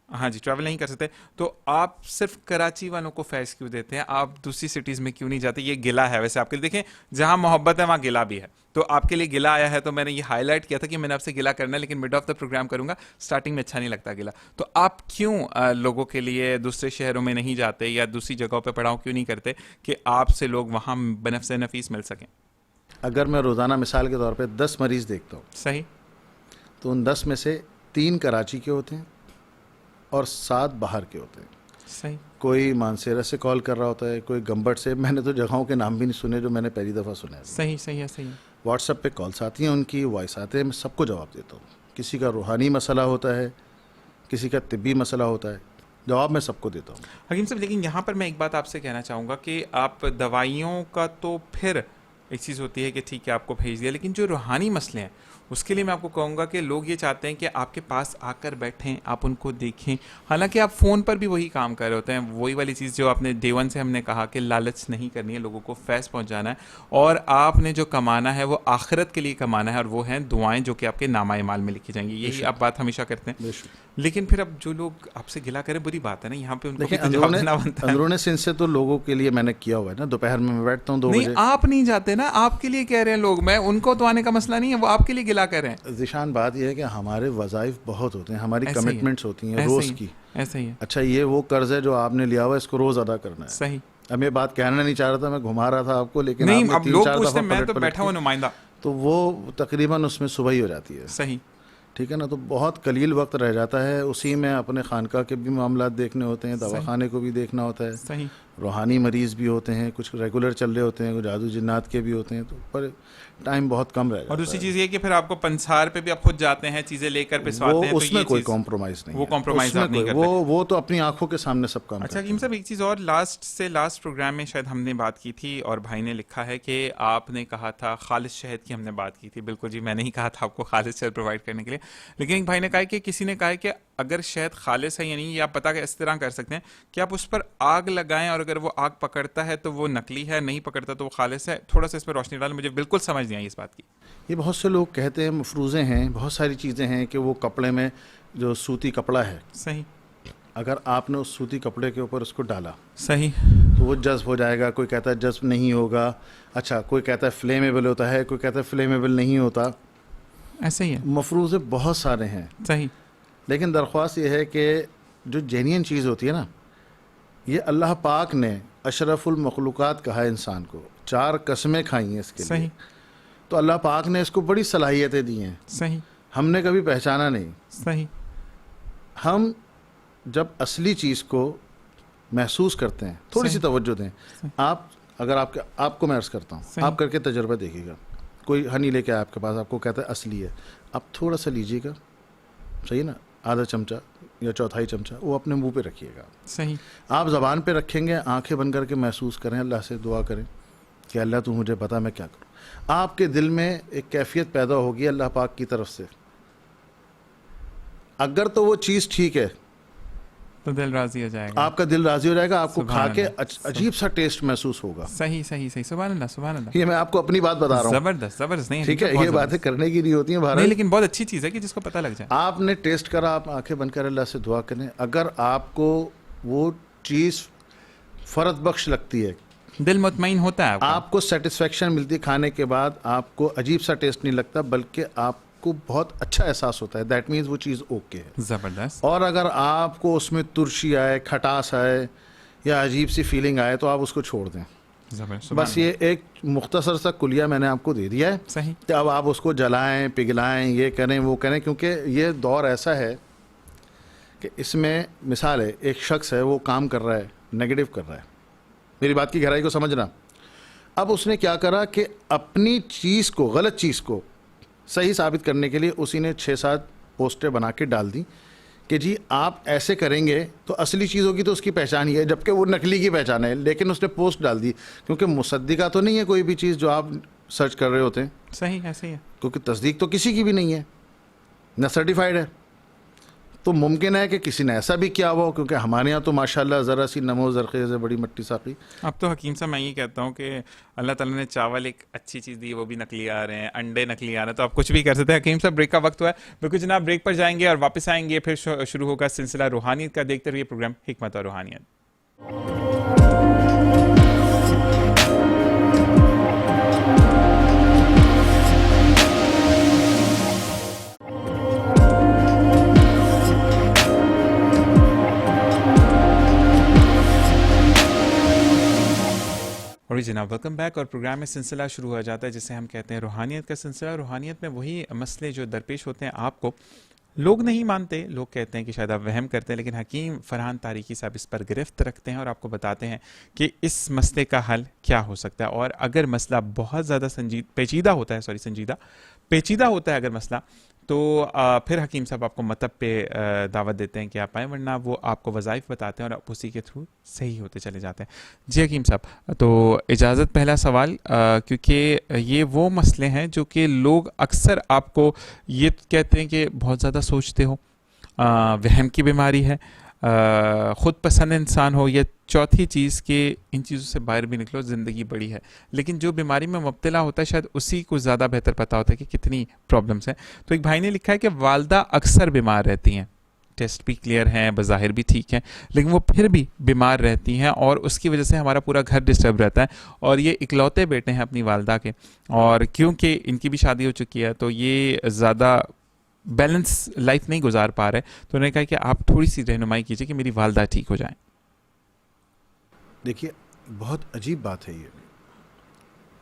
हाँ जी ट्रैवल नहीं कर सकते, तो आप सिर्फ कराची वालों को फैज़ क्यों देते हैं, आप दूसरी सिटीज़ में क्यों नहीं जाते? ये गिला है वैसे आपके लिए, देखें जहाँ मोहब्बत है वहाँ गिला भी है, तो आपके लिए गिला आया है, तो मैंने ये हाईलाइट किया था कि मैंने आपसे गिला करना है, लेकिन मिड ऑफ द प्रोग्राम करूंगा, स्टार्टिंग में अच्छा नहीं लगता गिला। तो आप क्यों लोगों के लिए दूसरे शहरों में नहीं जाते या दूसरी जगहों पर पड़ाव क्यों नहीं करते कि आपसे लोग वहाँ बनफ़्स नफीस मिल सकें? अगर मैं रोज़ाना मिसाल के तौर पे 10 मरीज़ देखता हूँ, सही, तो उन 10 में से 3 कराची के होते हैं और 7 बाहर के होते हैं। सही। कोई मानसेरा से कॉल कर रहा होता है, कोई गंबट से, मैंने तो जगहों के नाम भी नहीं सुने जो मैंने पहली दफ़ा सुने हैं। सही सही है। सही है। व्हाट्सएप पे कॉल्स आती हैं उनकी, वॉइस आते हैं, मैं सबको जवाब देता हूँ। किसी का रूहानी मसला होता है, किसी का तिब्बी मसला होता है, जवाब मैं सबको देता हूँ। हकीम साहब, लेकिन यहाँ पर मैं एक बात आपसे कहना चाहूँगा कि आप दवाइयों का तो फिर एक चीज़ होती है कि ठीक है आपको भेज दिया, लेकिन जो रूहानी मसले हैं उसके लिए मैं आपको कहूँगा कि लोग ये चाहते हैं कि आपके पास आकर बैठें, आप उनको देखें। हालांकि आप फ़ोन पर भी वही काम कर रहे होते हैं, वही वाली चीज़ जो आपने डे वन से हमने कहा कि लालच नहीं करनी है, लोगों को फैज़ पहुँचाना है, और आपने जो कमाना है वो आखिरत के लिए कमाना है, और वो हैं दुआएं जो कि आपके नामाए माल में लिखी जाएंगी। यही आप बात हमेशा करते हैं। लेकिन फिर अब जो लोग आपसे गिला करें, बुरी बात है ना, यहाँ पे उनको भी तो जवाब देना बनता है। अंदरूनी सिंह से तो लोगों के लिए मैंने किया हुआ है ना, दोपहर में मैं बैठता हूँ 2 नहीं, बजे। आप नहीं जाते ना, आपके लिए कह रहे हैं लोग, मैं उनको तो आने का मसला नहीं है, वो आपके लिए गिला कर रहे हैं। ज़ीशान, बात यह है कि हमारे वज़ाइफ बहुत होते हैं, हमारी ऐसे ही है। कमिटमेंट्स होती हैं ऐसे रोज़ ही- की। ऐसा ही है। अच्छा, ये वो कर्ज है जो आपने लिया हुआ है, इसको रोज़ अदा करना है। सही। अब मैं बात कहना नहीं चाह रहा था, मैं घुमा रहा था आपको, लेकिन नहीं, आपने अब 3-4 लोग पूछते दफ़ा हैं, मैं तो पलट बैठा हुआ के, नुमाइंदा। तो वो तकरीबन उसमें सुबह ही हो जाती है। सही। ठीक है ना, तो बहुत कलील वक्त रह जाता है, उसी में अपने खानका के भी मामलात देखने होते हैं, दवाखाने को भी देखना होता है, सही। रूहानी मरीज़ भी होते हैं, कुछ रेगुलर चल रहे होते हैं, कुछ जादू जिन्नात के भी होते हैं, तो पर टाइम बहुत कम रह जाता है। और दूसरी चीज़ ये कि फिर आपको पंसार पे भी आप खुद जाते हैं, चीज़ें लेकर पिसवाते वो हैं, तो उसमें ये कोई चीज़- कॉम्प्रोमाइज़ नहीं वो है, कॉम्प्रोमाइज़ उसमें आप नहीं कोई- करते। वो तो अपनी आंखों के सामने सब काम अच्छा करते हकीम साहब, एक चीज़ और, लास्ट प्रोग्राम में शायद हमने बात की थी और भाई ने लिखा है कि आपने कहा था खालिश शहद की हमने बात की थी। बिल्कुल जी, मैंने ही कहा था आपको खालिश शहद प्रोवाइड करने के लिए, लेकिन एक भाई ने कहा कि किसी ने कहा है कि अगर शहद खालिश है या नहीं, ये आप पता इस तरह कर सकते हैं कि आप उस पर आग लगाएं, और अगर वो आग पकड़ता है तो वो नकली है, नहीं पकड़ता तो वो खालिश है। थोड़ा सा इस पर रोशनी डालें, मुझे बिल्कुल समझ नहीं आई इस बात की। ये बहुत से लोग कहते हैं मफरूज़े हैं, बहुत सारी चीज़ें हैं कि वो कपड़े में जो सूती कपड़ा है, सही। अगर आपने उस सूती कपड़े के ऊपर उसको डाला सही। तो वो जज्ब हो जाएगा। कोई कहता है जज्ब नहीं होगा, अच्छा कोई कहता है फ्लेमेबल होता है, कोई कहता है फ्लेमेबल नहीं होता। ऐसे ही है। मफरूज़े बहुत सारे हैं, सही। लेकिन दरख्वास्त ये है कि जो जेन्युइन चीज़ होती है ना, ये अल्लाह पाक ने अशरफुल मखलूक़ात कहा है इंसान को, 4 कसमें खाई हैं इसके सही। लिए, तो अल्लाह पाक ने इसको बड़ी सलाहियतें दी हैं, सही। हमने कभी पहचाना नहीं। सही। हम जब असली चीज़ को महसूस करते हैं, थोड़ी सी सही। तवज्जो दें। आप अगर आपको मैं अर्ज़ करता हूँ, सही। आप करके तजर्बा देखिएगा। कोई हनी लेके आया आपके पास, आपको कहता है असली है, आप थोड़ा सा लीजिएगा, सही ना, आधा चमचा या चौथाई चमचा, वो अपने मुंह पे रखिएगा। सही। आप ज़बान पे रखेंगे, आंखें बंद करके महसूस करें, अल्लाह से दुआ करें कि अल्लाह तू मुझे बता मैं क्या करूँ। आपके दिल में एक कैफियत पैदा होगी अल्लाह पाक की तरफ से। अगर तो वो चीज़ ठीक है तो दिल राजी हो जाएगा। आपका दिल राजी हो जाएगा, आपको सुभान खा के अल्लाह। अजीब सा टेस्ट महसूस होगा। सही सही सही। सुभान अल्लाह, सुभान अल्लाह। ये मैं आपको अपनी बात बता रहा हूँ, जबरदस्त जबरदस्त। नहीं ठीक है, बहुत ये बातें जबरदस्त। करने की नहीं होती हैं नहीं, भारत। लेकिन बहुत अच्छी चीज़ है कि जिसको पता लग जाए। आपने टेस्ट करा, आप आंखें बंद कर अल्लाह से दुआ करें, अगर आपको वो चीज़ फ़र्ज बख्श लगती है, दिल मुतमईन होता है आपका। आपको सेटिस्फेक्शन मिलती है खाने के बाद, आपको अजीब सा टेस्ट नहीं लगता, बल्कि आपको बहुत अच्छा एहसास होता है, दैट मीन्स वो चीज़ ओके है। जबरदस्त। और अगर आपको उसमें तुरशी आए, खटास आए या अजीब सी फीलिंग आए, तो आप उसको छोड़ दें। जबरदस्त। बस ये एक मुख्तसर सा कुलिया मैंने आपको दे दिया है सही। कि अब आप उसको जलाएं, पिघलाएं, ये करें वो करें, क्योंकि ये दौर ऐसा है कि इसमें मिसाल है, एक शख्स है वो काम कर रहा है, नेगेटिव कर रहा है, मेरी बात की गहराई को समझना। अब उसने क्या करा कि अपनी चीज़ को, गलत चीज़ को सही साबित करने के लिए उसी ने 6-7 पोस्टें बना के डाल दी कि जी आप ऐसे करेंगे तो असली चीज़ होगी, तो उसकी पहचान ही है, जबकि वो नकली की पहचान है। लेकिन उसने पोस्ट डाल दी, क्योंकि मुसद्दिका तो नहीं है कोई भी चीज़ जो आप सर्च कर रहे होते हैं, सही। ऐसे ही है। क्योंकि तस्दीक तो किसी की भी नहीं है, न सर्टिफाइड है। तो मुमकिन है कि किसी ने ऐसा भी किया हुआ हो, क्योंकि हमारे यहाँ तो माशाल्लाह ज़रा सी नमो ज़रख़े से बड़ी मट्टी साकी। अब तो हकीम साहब, मैं ये कहता हूँ कि अल्लाह ताला ने चावल एक अच्छी चीज़ दी, वो भी नकली आ रहे हैं, अंडे नकली आ रहे हैं, तो आप कुछ भी कर सकते हैं। हकीम साहब, ब्रेक का वक्त हुआ है, बिल्कुल जनाब, ब्रेक पर जाएंगे और वापस आएंगे, फिर शुरू होगा सिलसिला रूहानियत का। देखते रहिए प्रोग्राम हिकमत और रूहानियत। और जनाब, वेलकम बैक। और प्रोग्राम में सिलसिला शुरू हो जाता है जिसे हम कहते हैं रूहानियत का सिलसिला। रूहानियत में वही मसले जो दरपेश होते हैं आपको, लोग नहीं मानते, लोग कहते हैं कि शायद आप वहम करते हैं, लेकिन हकीम फरहान तारिकी साहब इस पर गिरफ्त रखते हैं और आपको बताते हैं कि इस मसले का हल क्या हो सकता है। और अगर मसला बहुत ज़्यादा पेचीदा होता है अगर मसला, तो फिर हकीम साहब आपको मतब पे दावत देते हैं कि आप आएँ, वरना वो आपको वज़ाइफ बताते हैं और आप उसी के थ्रू सही होते चले जाते हैं। जी हकीम साहब, तो इजाज़त पहला सवाल, क्योंकि ये वो मसले हैं जो कि लोग अक्सर आपको ये कहते हैं कि बहुत ज़्यादा सोचते हो, वहम की बीमारी है, ख़ुद पसंद इंसान हो, या चौथी चीज़ के इन चीज़ों से बाहर भी निकलो, ज़िंदगी बड़ी है। लेकिन जो बीमारी में मुब्तला होता है शायद उसी को ज़्यादा बेहतर पता होता है कि कितनी प्रॉब्लम्स हैं। तो एक भाई ने लिखा है कि वालदा अक्सर बीमार रहती हैं, टेस्ट भी क्लियर हैं, बज़ाहिर भी ठीक हैं, लेकिन वो फिर भी बीमार रहती हैं और उसकी वजह से हमारा पूरा घर डिस्टर्ब रहता है। और ये इकलौते बेटे हैं अपनी वालदा के, और क्योंकि इनकी भी शादी हो चुकी है तो ये ज़्यादा बैलेंस लाइफ नहीं गुजार पा रहे, तो उन्होंने कहा कि आप थोड़ी सी रहनुमाई कीजिए कि मेरी वालदा ठीक हो जाए। देखिए, बहुत अजीब बात है ये,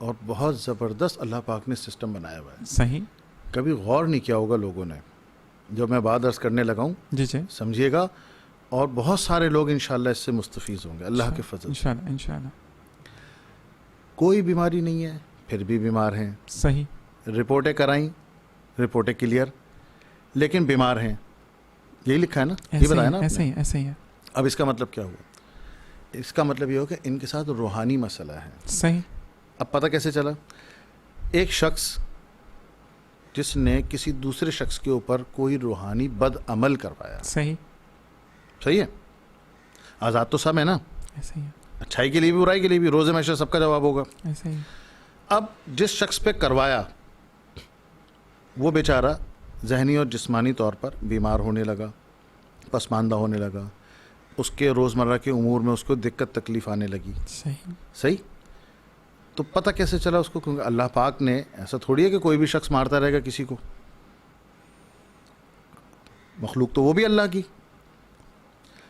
और बहुत ज़बरदस्त अल्लाह पाक ने सिस्टम बनाया हुआ है। सही। कभी गौर नहीं किया होगा लोगों ने। जो मैं बात अर्ज़ करने लगा हूँ, जी जी, समझिएगा, और बहुत सारे लोग इंशाल्लाह इससे मुस्तफ़ीज़ होंगे अल्लाह के फजल से। इंशाल्लाह इंशाल्लाह। कोई बीमारी नहीं है, फिर भी बीमार हैं। सही। रिपोर्टें कराई, रिपोर्टें क्लियर, लेकिन बीमार हैं। यही लिखा है ना, ये बताया ना ऐसे आपने। ही है। अब इसका मतलब क्या हुआ? इसका मतलब ये हो कि इनके साथ रूहानी मसला है। सही। अब पता कैसे चला? एक शख्स जिसने किसी दूसरे शख्स के ऊपर कोई रूहानी बद अमल करवाया। सही। सही है, आज़ाद तो सब है ना, ऐसे ही है। अच्छाई के लिए भी बुराई के लिए भी, रोज़े महशर सबका जवाब होगा। ऐसे ही। अब जिस शख्स पे करवाया वो बेचारा जहनी और जिस्मानी तौर पर बीमार होने लगा, पसमानदा होने लगा, उसके रोज़मर्रा के उमूर में उसको दिक्कत तकलीफ़ आने लगी। सही। सही। तो पता कैसे चला उसको? क्योंकि अल्लाह पाक ने, ऐसा थोड़ी है कि कोई भी शख्स मारता रहेगा किसी को, मखलूक तो वो भी अल्लाह की।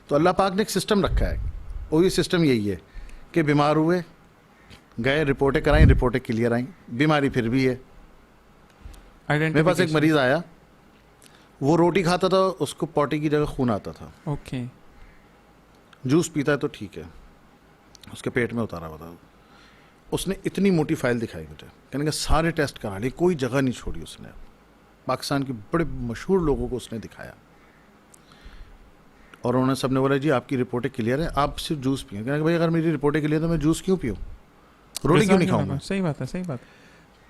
तो अल्लाह पाक ने एक सिस्टम रखा है, और ये सिस्टम यही है कि बीमार हुए, गए, रिपोर्टें कराई, रिपोर्टें क्लियर आई, बीमारी फिर भी है। मेरे पास एक मरीज़ आया, वो रोटी खाता था, उसको पोटी की जगह खून आता था। ओके। जूस पीता है तो ठीक है, उसके पेट में उतारा हुआ था। उसने इतनी मोटी फाइल दिखाई मुझे, कहने का सारे टेस्ट करा लिए, कोई जगह नहीं छोड़ी उसने। पाकिस्तान के बड़े मशहूर लोगों को उसने दिखाया, और उन्होंने सबने बोला जी आपकी रिपोर्टें क्लियर है, आप सिर्फ जूस पिए। कहने का भाई अगर मेरी रिपोर्टें क्लियर है तो मैं जूस क्यों पीऊँ, रोटी क्यों नहीं खाऊंगा? सही बात है, सही बात।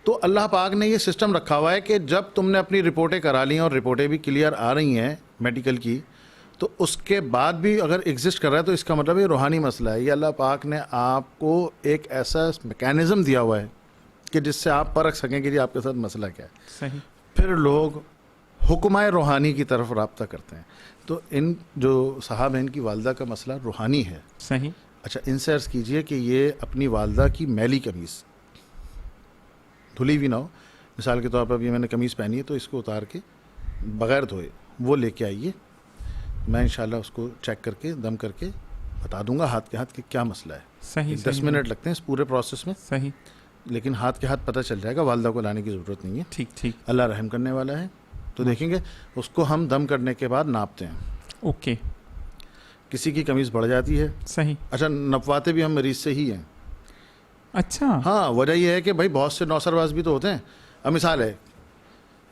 तो अल्लाह पाक ने ये सिस्टम रखा हुआ है कि जब तुमने अपनी रिपोर्टें करा ली और रिपोर्टें भी क्लियर आ रही हैं मेडिकल की, तो उसके बाद भी अगर एग्जिस्ट कर रहा है तो इसका मतलब ये रूहानी मसला है। ये अल्लाह पाक ने आपको एक ऐसा मैकेनिज़्म दिया हुआ है कि जिससे आप परख सकें कि जी आपके साथ मसला क्या है। सही। फिर लोग हुक्माए रूहानी की तरफ राब्ता करते हैं। तो इन जो साहब हैं, इनकी वालदा का मसला रूहानी है। सही। अच्छा, इनसे अर्ज़ कीजिए कि ये अपनी वालदा की मैली कमीज़, धुली हुई ना हो, मिसाल के तौर पर ये मैंने कमीज़ पहनी है तो इसको उतार के बग़ैर धोए वो लेके आइए, मैं इंशाल्लाह उसको चेक करके दम करके बता दूंगा हाथ के हाथ कि क्या मसला है। सही। 10 मिनट लगते हैं इस पूरे प्रोसेस में। सही। लेकिन हाथ के हाथ पता चल जाएगा, वालदा को लाने की ज़रूरत नहीं है। ठीक ठीक। अल्लाह रहम करने वाला है। तो देखेंगे, उसको हम दम करने के बाद नापते हैं। ओके। किसी की कमीज़ बढ़ जाती है। सही। अच्छा, नपवाते भी हम मरीज़ से ही हैं। अच्छा। हाँ, वजह यह है कि भाई बहुत से नौसरबाज भी तो होते हैं। अब मिसाल है,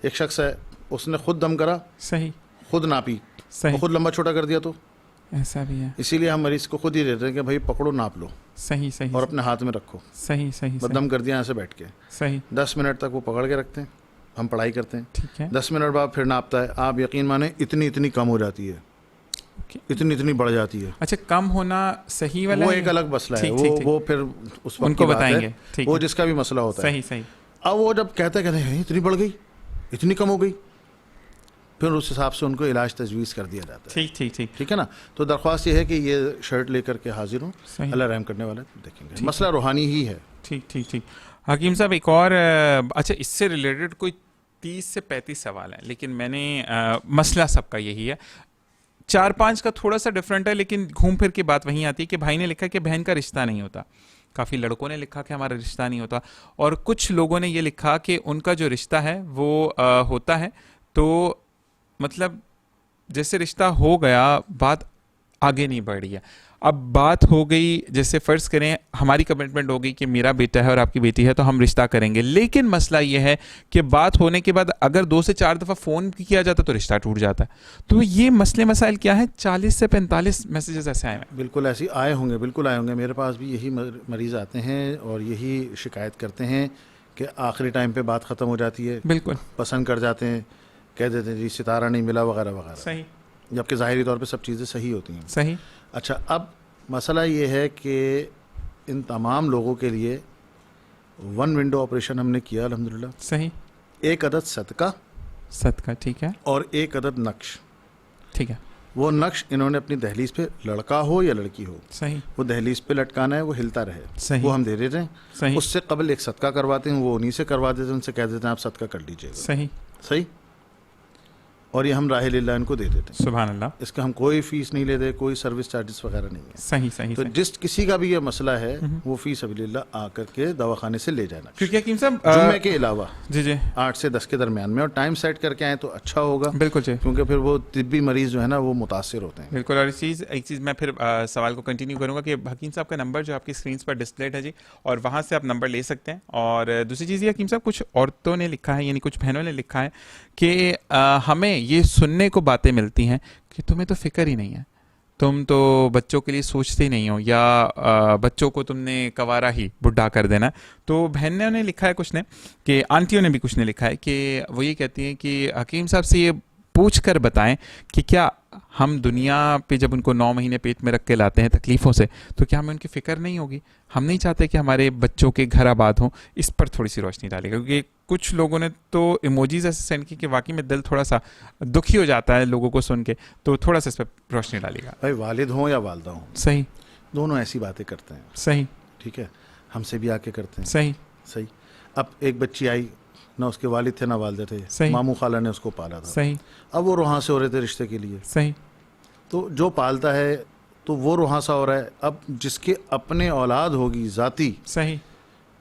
एक शख्स है, उसने खुद दम करा, सही। खुद नापी, सही। खुद लंबा छोटा कर दिया, तो ऐसा भी है। इसीलिए हम मरीज़ को खुद ही देते हैं कि भाई पकड़ो, नाप लो, सही सही। और अपने हाथ में रखो। सही सही। बस दम कर दिया ऐसे बैठ के। सही। 10 मिनट तक वो पकड़ के रखते हैं, हम पढ़ाई करते हैं। ठीक है। 10 मिनट बाद फिर नापता है। आप यकीन माने इतनी इतनी कम हो जाती है, ओके। इतनी इतनी बढ़ जाती है। अच्छा, कम होना सही वाला वो है? एक अलग मसला है। ठीक, ठीक, ठीक। वो फिर उस वक्त उनको की बात है। बताएंगे। ठीक वो है। जिसका भी मसला होता है। सही सही। अब वो जब कहते हैं इतनी बढ़ गई, इतनी कम हो गई, फिर उस हिसाब से उनको इलाज तजवीज़ कर दिया जाता है। ठीक ठीक ठीक। ठीक है ना? तो दरख्वास्त ये है कि ये शर्ट लेकर के हाजिर हूँ, सही। अल्लाह रहम करने वाला है। देखेंगे, मसला रूहानी ही है। ठीक ठीक ठीक। हकीम साहब, एक और अच्छा, इससे रिलेटेड कोई 30 से 35 सवाल है, लेकिन मैंने मसला सबका यही है। 4-5 का थोड़ा सा डिफरेंट है, लेकिन घूम फिर के बात वहीं आती है कि भाई ने लिखा कि बहन का रिश्ता नहीं होता, काफ़ी लड़कों ने लिखा कि हमारा रिश्ता नहीं होता, और कुछ लोगों ने ये लिखा कि उनका जो रिश्ता है वो होता है, तो मतलब जैसे रिश्ता हो गया, बात आगे नहीं बढ़ रही है। अब बात हो गई, जैसे फ़र्ज़ करें हमारी कमिटमेंट हो गई कि मेरा बेटा है और आपकी बेटी है तो हम रिश्ता करेंगे, लेकिन मसला ये है कि बात होने के बाद अगर 2 से 4 दफ़ा फ़ोन किया जाता तो रिश्ता टूट जाता है। तो ये मसले मसाइल क्या है? 40 से 45 मैसेजेस ऐसे आए हैं। बिल्कुल ऐसे आए होंगे, बिल्कुल आए होंगे। मेरे पास भी यही मरीज़ आते हैं और यही शिकायत करते हैं कि आखिरी टाइम पे बात ख़त्म हो जाती है, बिल्कुल पसंद कर जाते हैं, कह देते हैं जी सितारा नहीं मिला वगैरह वगैरह, सही, जबकि ज़ाहिरी तौर पे सब चीज़ें सही होती हैं। सही, अच्छा, अब मसला ये है कि इन तमाम लोगों के लिए वन विंडो ऑपरेशन हमने किया अल्हम्दुलिल्लाह। सही, एक अदद सदका सदका, ठीक है, और एक अदद नक्श। ठीक है, वो नक्श इन्होंने अपनी दहलीज पे, लड़का हो या लड़की हो, सही, वो दहलीज पे लटकाना है, वो हिलता रहे, सही, वो हम दे देते हैं। सही, उससे कबल एक सदका करवाते हैं, वो उन्हीं से करवा देते हैं, उनसे कह देते हैं आप सदका कर लीजिएगा। सही, सही। और ये हम राह लिल्लाह इनको दे देते हैं। सुभान अल्लाह, इसका हम कोई फीस नहीं लेते, कोई सर्विस चार्जेस वगैरह नहीं है। सही, सही, तो सही। जिस किसी का भी ये मसला है वो फी सबिलिल्लाह आकर के दवाखाने से ले जाना, क्योंकि हकीम साहब जुम्मे के अलावा जी जी 8 से 10 के दरमियान में, और टाइम सेट करके आए तो अच्छा होगा, बिल्कुल जी, क्योंकि फिर वो तिब्बी मरीज जो है ना वो मुतासिर होते हैं। बिल्कुल। और एक चीज़ मैं फिर सवाल को कंटिन्यू करूंगा कि हकीम साहब का नंबर जो आपकी स्क्रीन पर डिस्प्लेड है जी, और वहाँ से आप नंबर ले सकते हैं। और दूसरी चीज़ ये हकीम साहब, कुछ औरतों ने लिखा है, यानी कुछ बहनों ने लिखा है कि हमें ये सुनने को बातें मिलती हैं कि तुम्हें तो फिक्र ही नहीं है, तुम तो बच्चों के लिए सोचते ही नहीं हो, या बच्चों को तुमने कवारा ही बुढ़ा कर देना। तो बहनों ने लिखा है कुछ ने, कि आंटियों ने भी कुछ ने लिखा है कि वो ये कहती हैं कि हकीम साहब से ये पूछ कर बताएं कि क्या हम दुनिया पे जब उनको 9 महीने पेट में रख के लाते हैं तकलीफ़ों से, तो क्या हमें उनकी फ़िक्र नहीं होगी? हम नहीं चाहते कि हमारे बच्चों के घर आबाद हों। इस पर थोड़ी सी रोशनी डालेगा, क्योंकि कुछ लोगों ने तो इमोजीज ऐसे सेंड की कि वाकई में दिल थोड़ा सा दुखी हो जाता है लोगों को सुन के। तो थोड़ा सा इस पर रोशनी डालेगा। भाई वालिद हों या वालदा हों, सही, दोनों ऐसी बातें करते हैं, सही, ठीक है, हमसे भी आके करते हैं। सही, सही। अब एक बच्ची आई, ना उसके वालिद थे ना वालदे थे, सही, मामू खाला ने उसको पाला था, सही, अब वो रुहाँ से हो रहे थे रिश्ते के लिए, सही, तो जो पालता है तो वो रुहाँ सा हो रहा है। अब जिसके अपने औलाद होगी ज़ाती, सही,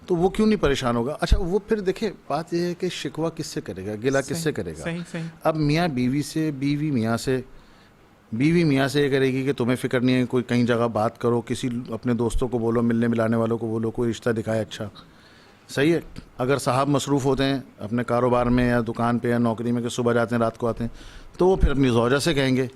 तो वो क्यों नहीं परेशान होगा? अच्छा, वो फिर देखे, बात यह है कि शिकवा किससे करेगा, गिला किससे करेगा? सही, सही, अब मियाँ बीवी से, बीवी मियाँ से, बीवी मियाँ से ये करेगी कि तुम्हें फ़िक्र नहीं है, कोई कहीं जगह बात करो, किसी अपने दोस्तों को बोलो, मिलने मिलाने वालों को बोलो, कोई रिश्ता दिखाए अच्छा। सही है। अगर साहब मसरूफ़ होते हैं अपने कारोबार में या दुकान पे या नौकरी में, कि सुबह जाते हैं रात को आते हैं, तो वो फिर अपनी ज़ौजा से कहेंगे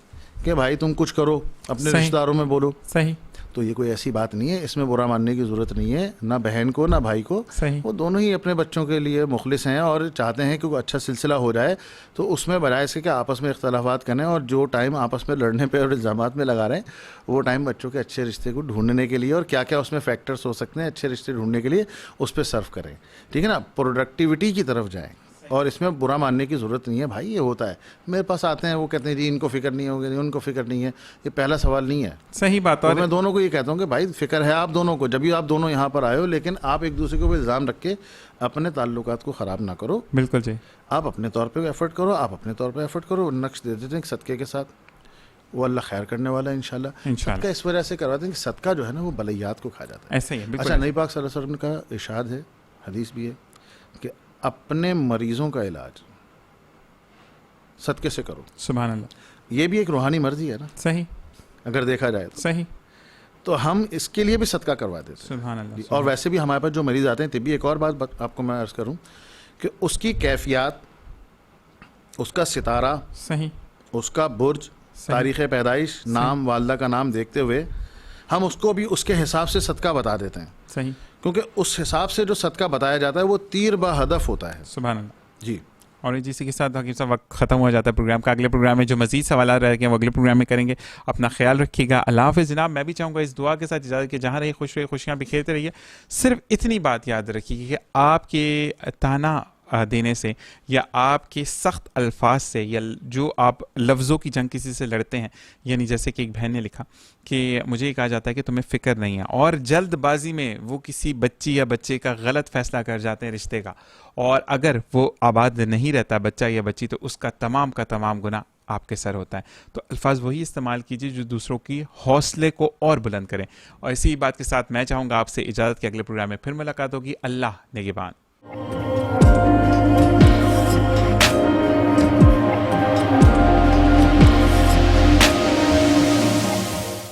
कि भाई तुम कुछ करो, अपने सही, रिश्तेदारों में बोलो। सही, तो ये कोई ऐसी बात नहीं है, इसमें बुरा मानने की ज़रूरत नहीं है, ना बहन को ना भाई को। सही, वो दोनों ही अपने बच्चों के लिए मुखलिस हैं और चाहते हैं कि कोई अच्छा सिलसिला हो जाए। तो उसमें बजाय इसके कि आपस में इख्तलाफात करें और जो टाइम आपस में लड़ने पे और इल्ज़ामात में लगा रहे हैं, वो टाइम बच्चों के अच्छे रिश्ते को ढूंढने के लिए, और क्या क्या उसमें फैक्टर्स हो सकते हैं अच्छे रिश्ते ढूंढने के लिए, उस पर सर्व करें। ठीक है ना, प्रोडक्टिविटी की तरफ जाएँ, और इसमें बुरा मानने की ज़रूरत नहीं है। भाई ये होता है, मेरे पास आते हैं, वो कहते हैं जी इनको फ़िक्र नहीं होगी, उनको फ़िक्र नहीं है। ये पहला सवाल नहीं है। सही बात। और और मैं दोनों को ये कहता हूँ कि भाई फ़िक्र है आप दोनों को, जब भी आप दोनों यहाँ पर आए हो, लेकिन आप एक दूसरे के ऊपर इल्ज़ाम रख के अपने ताल्लुकात को ख़राब ना करो। बिल्कुल जी, आप अपने तौर पे एफ़र्ट करो, आप अपने तौर पे एफ़र्ट करो, नक्श दे देते हैं सदक़े के साथ, वो अल्लाह खैर करने वाला है इंशाल्लाह। इंशाल्लाह। सदका इस वजह से करवाते हैं कि सदका जो है ना वो बलैयात को खा जाता है। ऐसा ही है, बिल्कुल। अच्छा, नबी पाक सल्लल्लाहु अलैहि वसल्लम का इरशाद है, हदीस भी है कि अपने मरीज़ों का इलाज सदक़े से करो। सुभान अल्लाह। ये भी एक रूहानी मर्जी है ना, सही, अगर देखा जाए सही, तो हम इसके लिए भी सदका करवा देते हैं। सुभान अल्लाह। और वैसे भी हमारे पास जो मरीज़ आते हैं, तिब्बी, एक और बात आपको मैं अर्ज़ करूं कि उसकी कैफियत, उसका सितारा, सही, उसका बुर्ज, सही, तारीख़ पैदाइश, नाम, वालदा का नाम देखते हुए हम उसको भी उसके हिसाब से सदका बता देते हैं, सही, क्योंकि उस हिसाब से जो सदका बताया जाता है वो तीर बा हदफ होता है। सुभान अल्लाह। जी। और इसी के साथ हकीम साहब वक्त ख़त्म हो जाता है प्रोग्राम का। अगले प्रोग्राम में जो मज़ीद सवाल रह गए वो अगले प्रोग्राम में करेंगे। अपना ख्याल रखिएगा। अल्लाह हाफ़िज़ जनाब। मैं भी चाहूँगा इस दुआ के साथ इजाज़त कि जहाँ रही खुश रहिए, खुशियाँ बिखेरते रहिए। सिर्फ इतनी बात याद रखिए कि आपके ताना देने से या आपके सख्त अल्फाज से, या जो आप लफ्ज़ों की जंग किसी से लड़ते हैं, यानी जैसे कि एक बहन ने लिखा कि मुझे ये कहा जाता है कि तुम्हें फ़िक्र नहीं है, और जल्दबाजी में वो किसी बच्ची या बच्चे का गलत फ़ैसला कर जाते हैं रिश्ते का, और अगर वो आबाद नहीं रहता बच्चा या बच्ची, तो उसका तमाम का तमाम गुनाह आपके सर होता है। तो अल्फाज वही इस्तेमाल कीजिए जो दूसरों की हौसले को और बुलंद करें। और इसी बात के साथ मैं चाहूँगा आपसे इजाज़त, के अगले प्रोग्राम में फिर मुलाकात होगी। अल्लाह निगहबान।